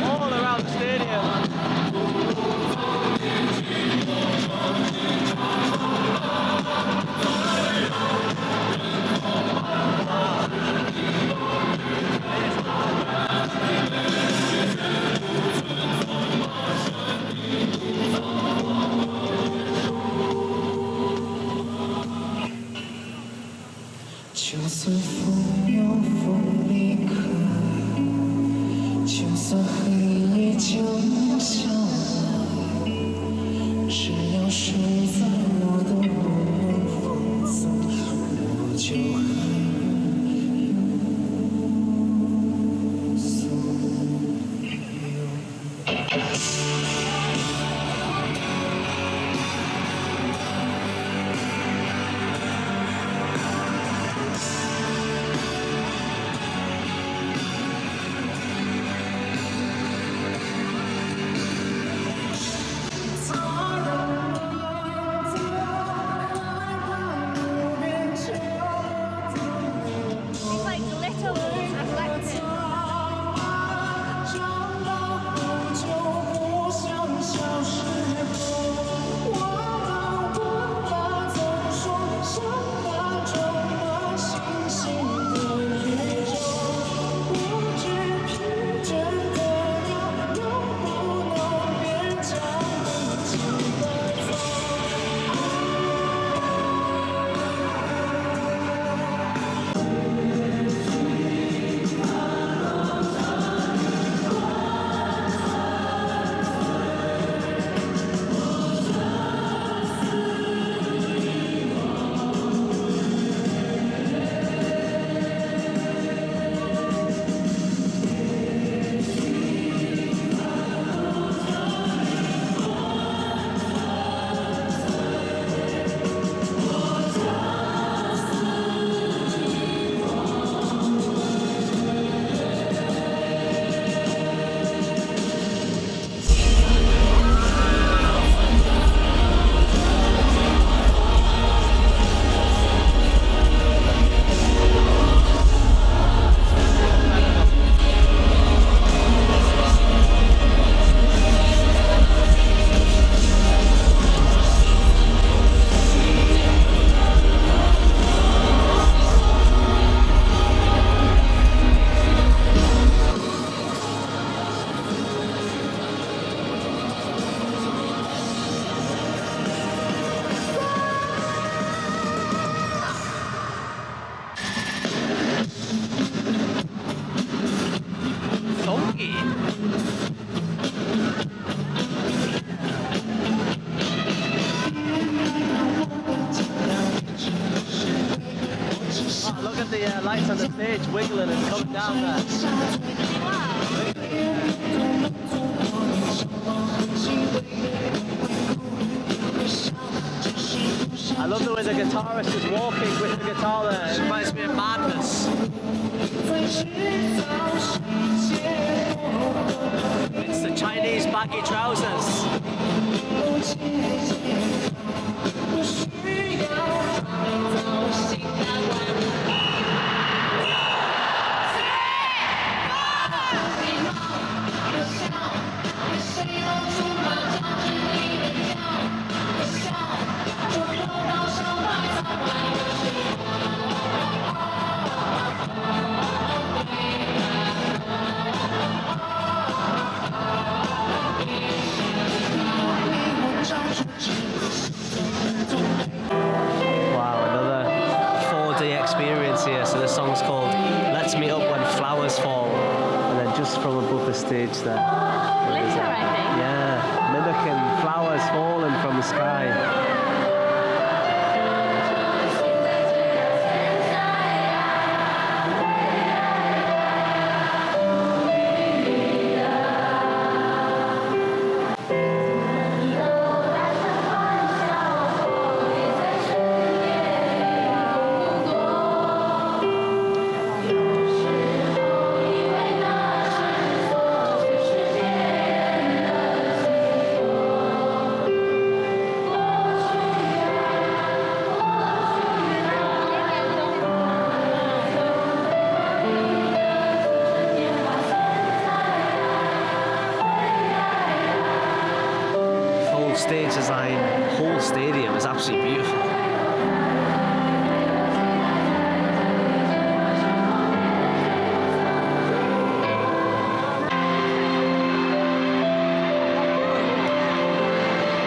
[SPEAKER 2] all around the stadium. look at the lights on the stage wiggling and coming down there. I love the way the guitarist is walking with the guitar there. It reminds me of Madness. It's the Chinese baggy trousers. Wow, another 4D experience here. So the song's called Let's Meet Up When Flowers Fall. And then just from above the stage there.
[SPEAKER 3] Glitter, I think.
[SPEAKER 2] Yeah, mimicking flowers falling from the sky. Stage design, whole stadium is absolutely beautiful.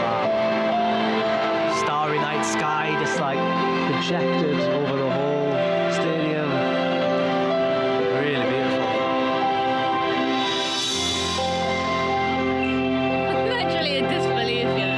[SPEAKER 2] Wow. Starry night sky just like projected over the whole stadium. Really beautiful.
[SPEAKER 3] Literally a disbelief, you know.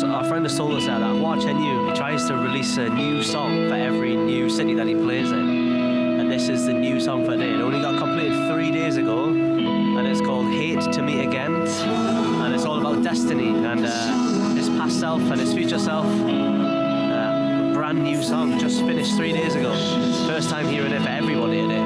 [SPEAKER 2] Our friend has told us that Hua Chenyu, he tries to release a new song for every new city that he plays in. And this is the new song for today. It only got completed 3 days ago. And it's called Hate to Meet Again. And it's all about destiny and his past self and his future self. Brand new song, just finished 3 days ago. First time hearing it for everybody today.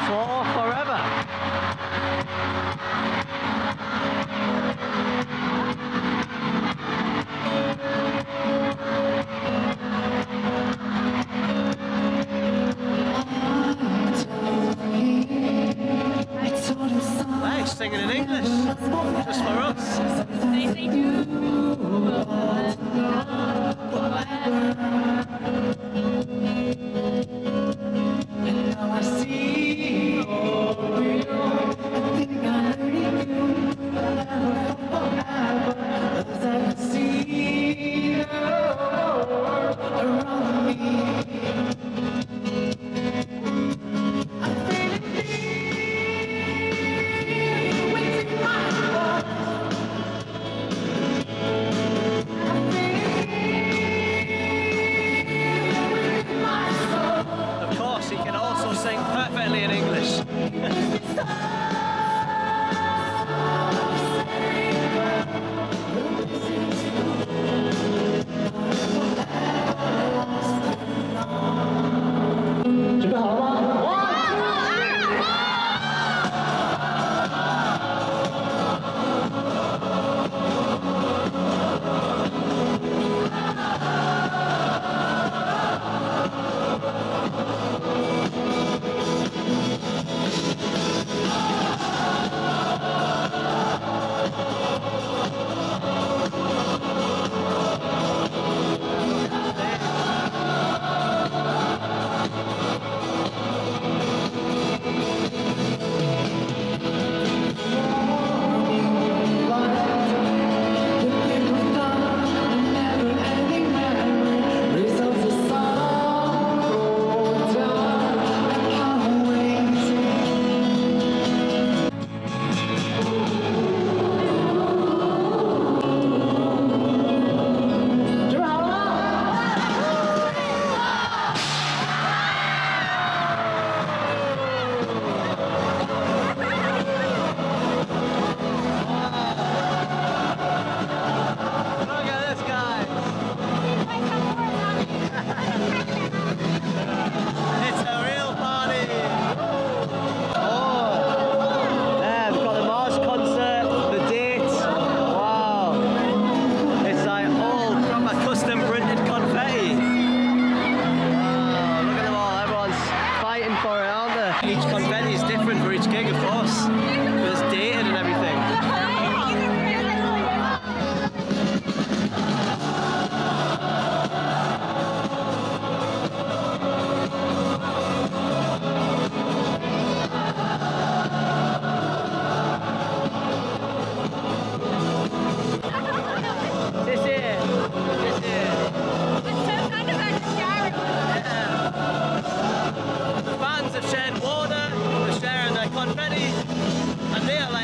[SPEAKER 2] For forever. just singing in English, just for us.
[SPEAKER 3] They do.
[SPEAKER 2] Of course, he can also sing perfectly in English.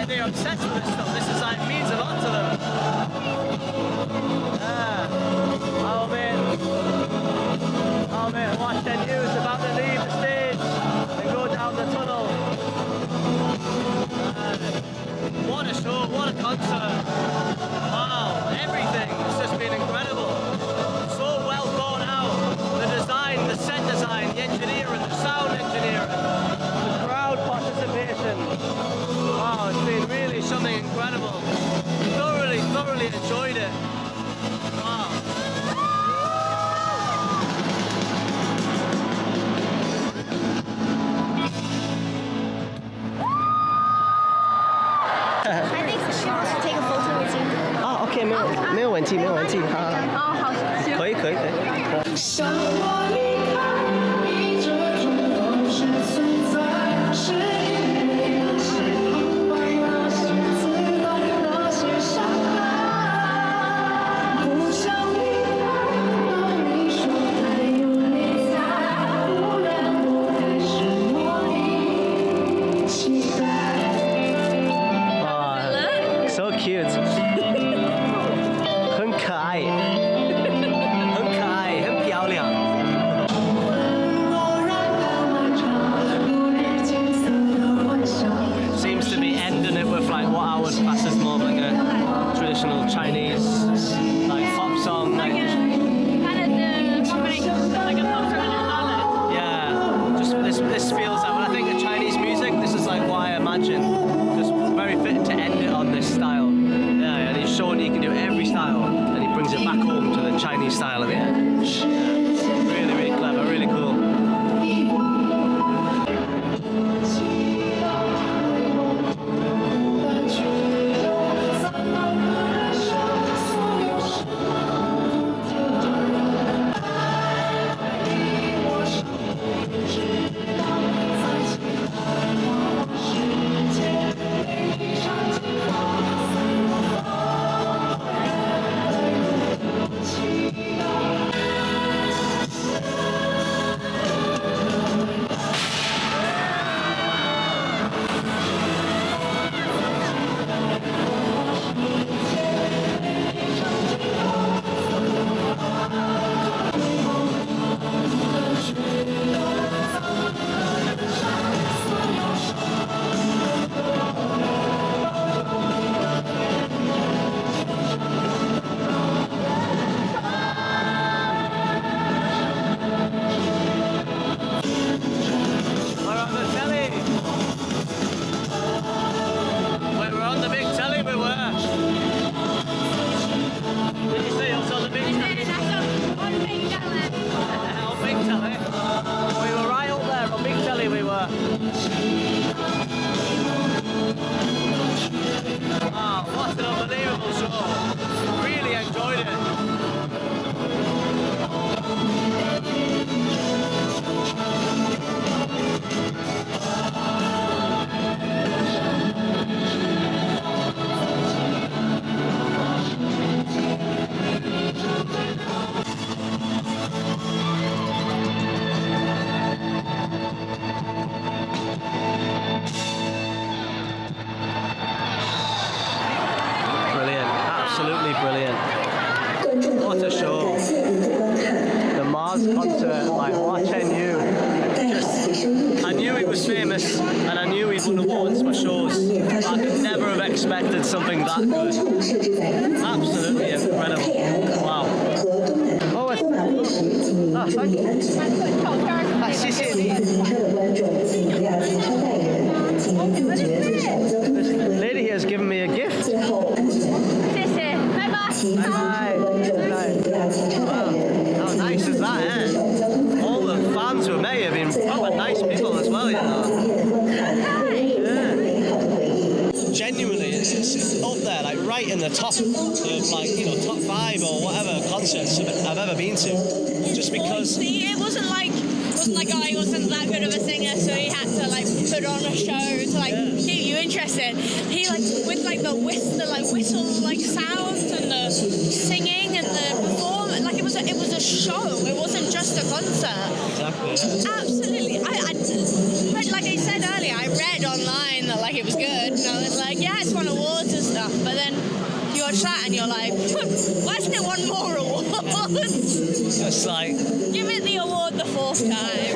[SPEAKER 2] they're obsessed with this stuff. This is like means a lot to them. Oh mate, Hua Chenyu is about to leave the stage and go down the tunnel. What a show, what a concert. Wow, everything, it's just been incredible. So well thought out. The design, the set design, the engineering, the sound engineering, the crowd participation. Wow, it's been really something incredible. Thoroughly enjoyed it. Wow.
[SPEAKER 6] I think she wants to take a photo with you.
[SPEAKER 2] 啊 ，OK， 没有问题，没有问题，好，
[SPEAKER 6] 好，行。
[SPEAKER 2] 可以。
[SPEAKER 7] 向我离开你这种方式存在，是因为那些澎湃，那些自大，那些伤害。不想离开，当你说还有你在，忽然我开始模拟期待。
[SPEAKER 2] 哇 ，so cute， 很可爱。很漂亮。Seems to be ending it with like what I would class as more of like a traditional Chinese like pop song. Like,
[SPEAKER 3] Kind of the combination of like a pop song and a ballad.
[SPEAKER 2] yeah, just this feels like when I think of Chinese music, this is like what I imagine. Just very fitting to end it on this style. Yeah, and he's showing you can do every style, and he brings it back home to the Chinese style at the end. Yeah. Really clever, really cool. Wow, what an unbelievable show. Really enjoyed it. Brilliant, absolutely brilliant. What a show. The Mars concert by Hua Chenyu. I knew he was famous and I knew he'd won awards for shows. I could never have expected something that good. Absolutely incredible. Wow. Oh, thank you. Zixin. This lady here has given me a gift.
[SPEAKER 3] Zixin, bye bye.
[SPEAKER 2] Hi. Wow. How nice is that, eh? All the fans who met you have been proper nice people as well, you know. Yeah. Genuinely, it's up there, like right in the top of, like, you know, top 5 or whatever concerts I've ever been to. Just because.
[SPEAKER 3] See, it wasn't like oh, he wasn't that good of a singer, so he had to like put on a show to like keep you interested. He like with like the whistle like sounds and the singing and the performance, like it was a show. It wasn't just a concert.
[SPEAKER 2] Exactly.
[SPEAKER 3] Absolutely. But like I said earlier, I read online that like it was good, and I was like, yeah, it's won awards and stuff. But then you watch that and you're like, why hasn't it won more awards?
[SPEAKER 2] It's like
[SPEAKER 3] Give it the award the 4th time.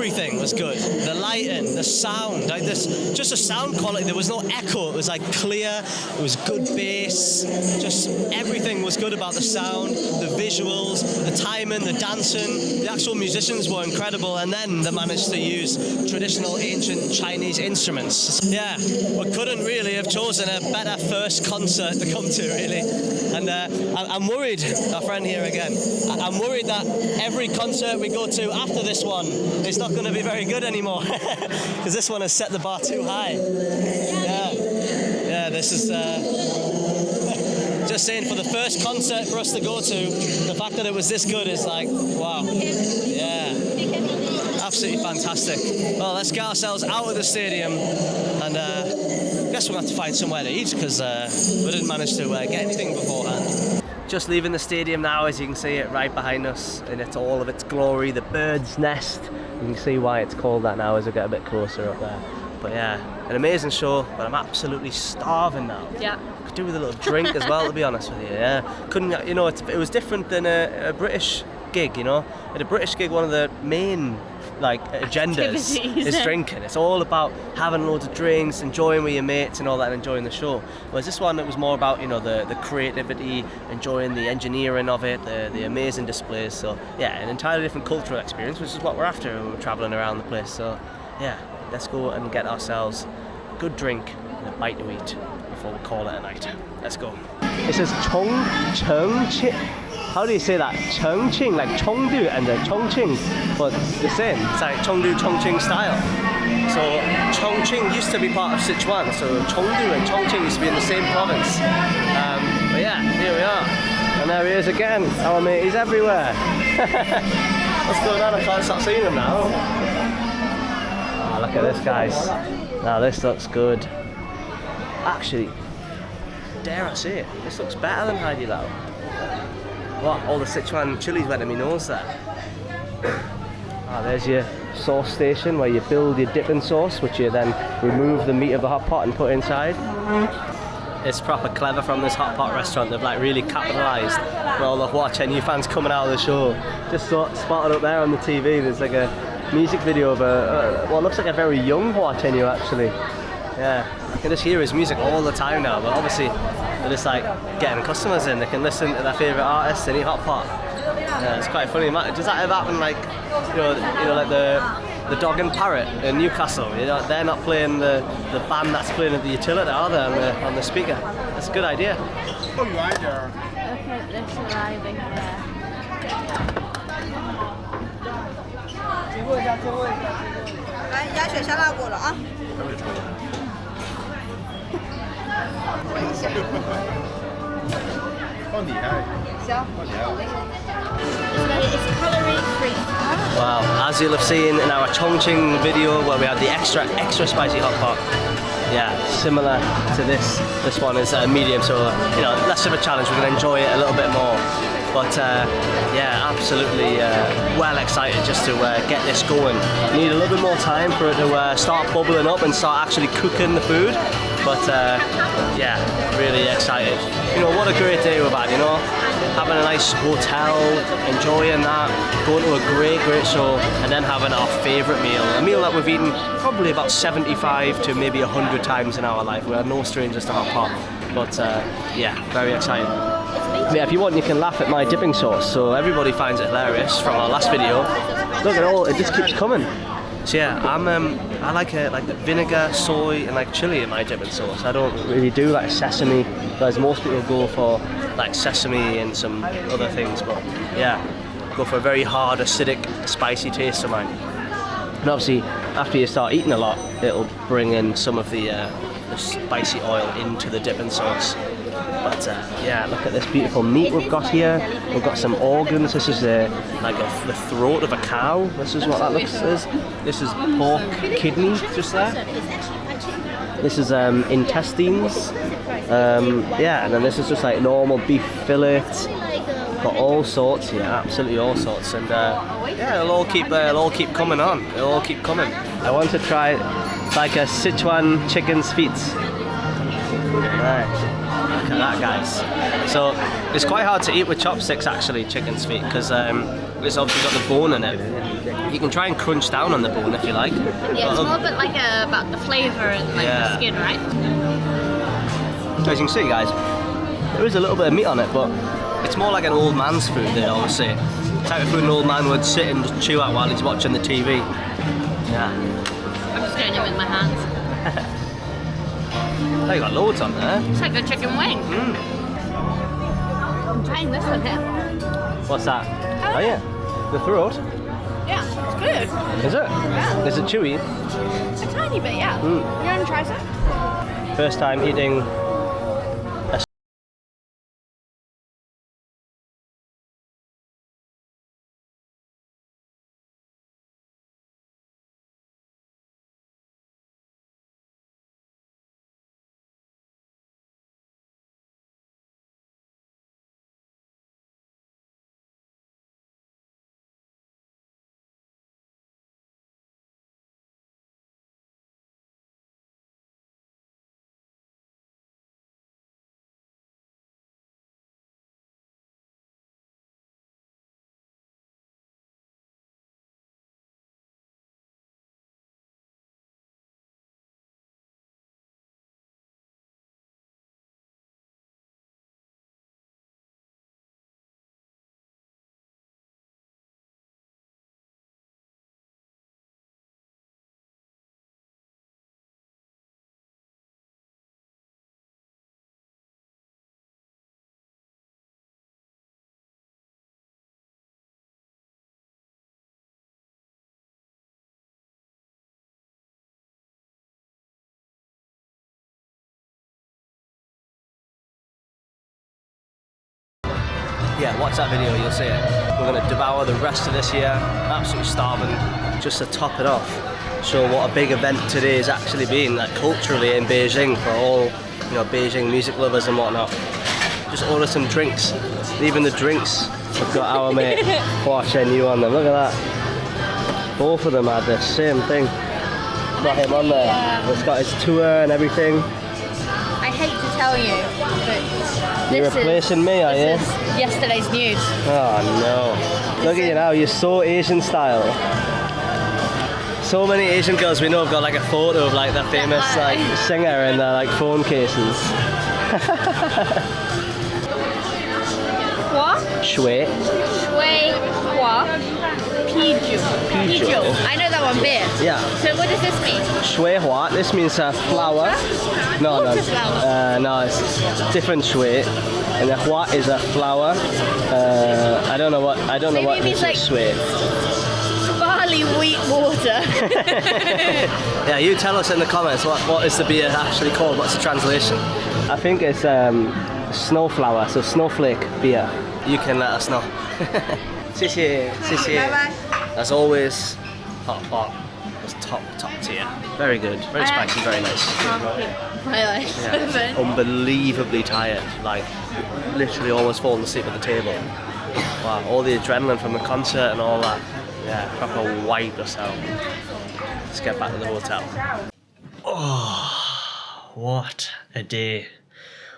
[SPEAKER 2] everything was good. The lighting, the sound, like this, just the sound quality. There was no echo. It was like clear. It was good bass. Just everything was good about the sound, the visuals, the timing, the dancing. The actual musicians were incredible, and then they managed to use traditional ancient Chinese instruments. Yeah, we couldn't really have chosen a better first concert to come to, really. And I'm worried, our friend here again, I'm worried that every concert we go to after this one is not going to be very good anymore, because this one has set the bar too high. Yeah, this is just saying, for the first concert for us to go to, the fact that it was this good is like, wow. Yeah, absolutely fantastic. Well, let's get ourselves out of the stadium, and I guess we'll have to find somewhere to eat, because we didn't manage to get anything beforehand. Just leaving the stadium now, as you can see it right behind us, and it's all of its glory, the bird's nest. You can see why it's called that now as we get a bit closer up there. But yeah, an amazing show, but I'm absolutely starving now.
[SPEAKER 3] Yeah.
[SPEAKER 2] Could do with a little drink as well, to be honest with you. Yeah, couldn't, you know, it was different than a British gig, you know. At a British gig, one of the main like agendas is drinking. It's all about having loads of drinks, enjoying with your mates and all that, and enjoying the show. Whereas this one, it was more about, you know, the creativity, enjoying the engineering of it, the amazing displays. So yeah, an entirely different cultural experience, which is what we're after when we're travelling around the place. So yeah, let's go and get ourselves a good drink and a bite to eat before we call it a night. Let's go. It says Chongqing. How do you say that? Chongqing, like Chengdu and Chongqing, but the same. It's like Chengdu, Chongqing style. So Chongqing used to be part of Sichuan, so Chengdu and Chongqing used to be in the same province. But yeah, here we are. And there he is again, our mate, he's everywhere. What's going on? I can't stop seeing him now. Oh, look at this, guys. Now this looks good. Actually, dare I say it, this looks better than Hai Di Lao. What? All the Sichuan chilies went in my nose there. Ah, there's your sauce station where you build your dipping sauce, which you then remove the meat of the hot pot and put inside. It's proper clever from this hot pot restaurant. They've like really capitalised on all the Hua Chenyu fans coming out of the show. Just spotted up there on the TV, there's like a music video of what looks like a very young Hua Chenyu actually. Yeah, I can just hear his music all the time now, but obviously they're just like getting customers in. They can listen to their favourite artists and eat hot pot. Yeah, it's quite funny. Does that ever happen, like, you know, like the Dog and Parrot in Newcastle? You know, they're not playing the band that's playing at the utility, are they, on the speaker? That's a good idea.
[SPEAKER 3] Look at this arriving here.
[SPEAKER 4] 家选香辣锅了啊。闻一下。
[SPEAKER 8] 放底下。
[SPEAKER 4] 行。
[SPEAKER 8] 放底下。
[SPEAKER 3] It's calorie free.
[SPEAKER 2] Wow, as you'll have seen in our Chongqing video where we had the extra spicy hot pot. Yeah, similar to this. This one is medium, so you know, less of a challenge. We're going to enjoy it a little bit more. But yeah, absolutely well excited just to get this going. Need a little bit more time for it to start bubbling up and start actually cooking the food. But yeah, really excited. You know, what a great day we've had, you know. Having a nice hotel, enjoying that, going to a great show, and then having our favourite meal. A meal that we've eaten probably about 75 to maybe 100 times in our life. We are no strangers to hot pot. But yeah, very exciting. Yeah, if you want, you can laugh at my dipping sauce. So everybody finds it hilarious from our last video. Look at all, it just keeps coming. So yeah, I like the vinegar, soy, and like chili in my dipping sauce. I don't really do like sesame, whereas most people go for like sesame and some other things. But yeah, go for a very hard, acidic, spicy taste of mine. And obviously, after you start eating a lot, it'll bring in some of the spicy oil into the dipping sauce. But yeah, look at this beautiful meat we've got here. We've got some organs. This is like the throat of a cow. This is what that looks like. This is pork kidney just there. This is intestines. Yeah, and then this is just like normal beef fillet. Got all sorts here, absolutely all sorts. And yeah, it'll all keep coming on. It'll all keep coming. I want to try like a Sichuan chicken's feet. Right. Look at that, guys. So it's quite hard to eat with chopsticks actually, chicken's feet, because it's obviously got the bone in it. You can try and crunch down on the bone if you like.
[SPEAKER 3] Yeah, it's more but like about the flavour and like the skin, right?
[SPEAKER 2] As you can see, guys, there is a little bit of meat on it, but it's more like an old man's food, they always say. The type of food an old man would sit and just chew at while he's watching the TV. Yeah.
[SPEAKER 3] I'm just doing it with my hands.
[SPEAKER 2] Oh, you got loads on there.
[SPEAKER 3] It's like a chicken wing. I'm trying this one here.
[SPEAKER 2] What's that? Oh yeah, the throat.
[SPEAKER 3] Yeah, it's good.
[SPEAKER 2] Is it?
[SPEAKER 3] Yeah.
[SPEAKER 2] Is it chewy?
[SPEAKER 3] A tiny bit, yeah. You want to try some?
[SPEAKER 2] First time eating a yeah, watch that video, you'll see it. We're going to devour the rest of this here, absolutely starving, just to top it off. Show what a big event today has actually been, like culturally in Beijing, for all, you know, Beijing music lovers and whatnot. Just order some drinks. Even the drinks have got our mate Hua Chenyu on them. Look at that. Both of them had the same thing. Got him on there.
[SPEAKER 3] Yeah.
[SPEAKER 2] It's got his tour and everything.
[SPEAKER 3] I hate to tell you, but
[SPEAKER 2] You're replacing me, are you?
[SPEAKER 3] this is yesterday's news.
[SPEAKER 2] Oh no. Look at you now, you're so Asian style. So many Asian girls we know have got like a photo of like their famous like singer in their like phone cases.
[SPEAKER 3] Hua?
[SPEAKER 2] Shui.
[SPEAKER 3] Shui Hua Piju. I know that one beer.
[SPEAKER 2] Yeah.
[SPEAKER 3] So what does this mean?
[SPEAKER 2] Shui Hua, this means flower. No,
[SPEAKER 3] Water flower.
[SPEAKER 2] no, it's different shui. And the Hua is a flower. I don't know what
[SPEAKER 3] Maybe it
[SPEAKER 2] this
[SPEAKER 3] means
[SPEAKER 2] is
[SPEAKER 3] like
[SPEAKER 2] shui.
[SPEAKER 3] barley barley wheat water.
[SPEAKER 2] Yeah, you tell us in the comments what is the beer actually called. What's the translation? I think it's snowflower, so snowflake beer. You can let us know. 谢谢，谢谢。
[SPEAKER 4] 拜拜。
[SPEAKER 2] As always, hot pot was top tier. Very good, very spicy, very nice.
[SPEAKER 3] My life.
[SPEAKER 2] Yeah, unbelievably tired, like literally almost falling asleep at the table. Wow, all the adrenaline from the concert and all that. Yeah, proper wiped us out. Let's get back to the hotel. Oh, what a day.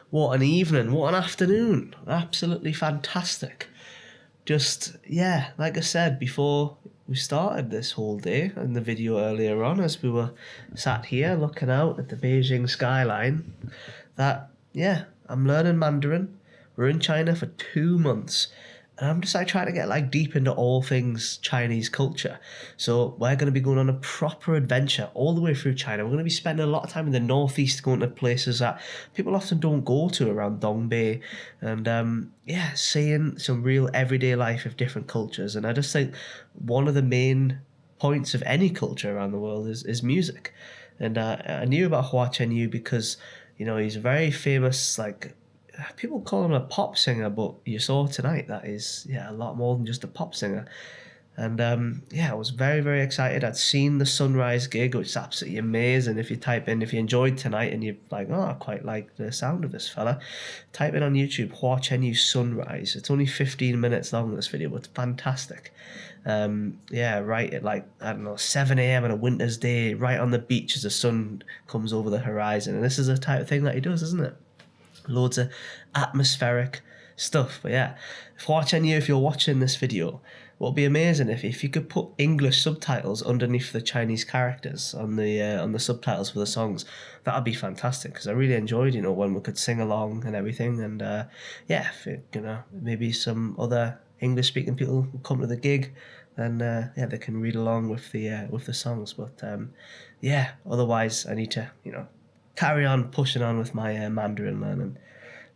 [SPEAKER 2] What an evening, what an afternoon. Absolutely fantastic. Just, yeah, like I said before we started this whole day in the video earlier on, as we were sat here looking out at the Beijing skyline, that, yeah, I'm learning Mandarin. We're in China for 2 months. And I'm just like trying to get like deep into all things Chinese culture. So we're going to be going on a proper adventure all the way through China. We're going to be spending a lot of time in the northeast, going to places that people often don't go to around Dongbei, and yeah, seeing some real everyday life of different cultures. And I just think one of the main points of any culture around the world is music. And I knew about Hua Chenyu because, you know, he's a very famous, like, people call him a pop singer, but you saw tonight that is, yeah, a lot more than just a pop singer. And yeah, I was very, very excited. I'd seen the Sunrise gig, which is absolutely amazing. If you type in, if you enjoyed tonight and you're like, oh, I quite like the sound of this fella, type in on YouTube, Hua Chenyu Sunrise. It's only 15 minutes long, this video, but it's fantastic. Yeah, right at like, I don't know, 7 a.m. on a winter's day, right on the beach as the sun comes over the horizon. And this is the type of thing that he does, isn't it? Loads of atmospheric stuff. But yeah, Hua Chenyu, if you're watching this video, what would be amazing if you could put English subtitles underneath the Chinese characters on the subtitles for the songs. That would be fantastic, because I really enjoyed, you know, when we could sing along and everything. And yeah, if it, you know, maybe some other English speaking people will come to the gig, then yeah, they can read along with the songs. But yeah, otherwise I need to, you know, carry on pushing on with my Mandarin learning.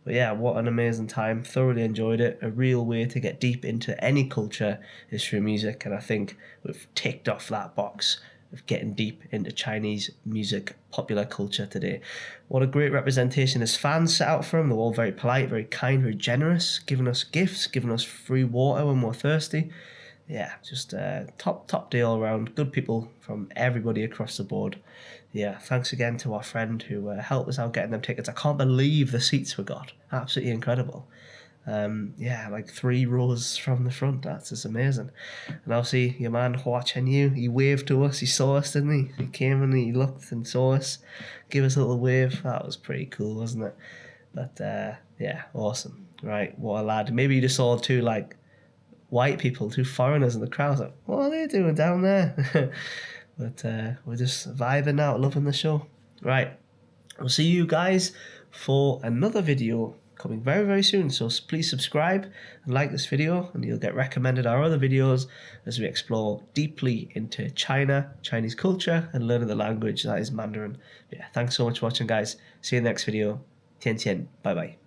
[SPEAKER 2] But yeah, what an amazing time. Thoroughly enjoyed it. A real way to get deep into any culture is through music, and I think we've ticked off that box of getting deep into Chinese music, popular culture today. What a great representation his fans set out for him. They're all very polite, very kind, very generous, giving us gifts, giving us free water when we're thirsty. Yeah, just top day all around. Good people from everybody across the board. Yeah, thanks again to our friend who helped us out getting them tickets. I can't believe the seats we got. Absolutely incredible. Yeah, like 3 rows from the front. That's just amazing. And obviously, your man Hua Chenyu, he waved to us. He saw us, didn't he? He came and he looked and saw us, gave us a little wave. That was pretty cool, wasn't it? But yeah, awesome. Right, what a lad. Maybe you just saw 2 like white people, 2 foreigners in the crowd. Like, what are they doing down there? But we're just vibing out, loving the show. Right, I'll see you guys for another video coming very, very soon. So please subscribe and like this video, and you'll get recommended our other videos as we explore deeply into China, Chinese culture, and learning the language that is Mandarin. Yeah, thanks so much for watching, guys. See you in the next video. 天见, bye bye.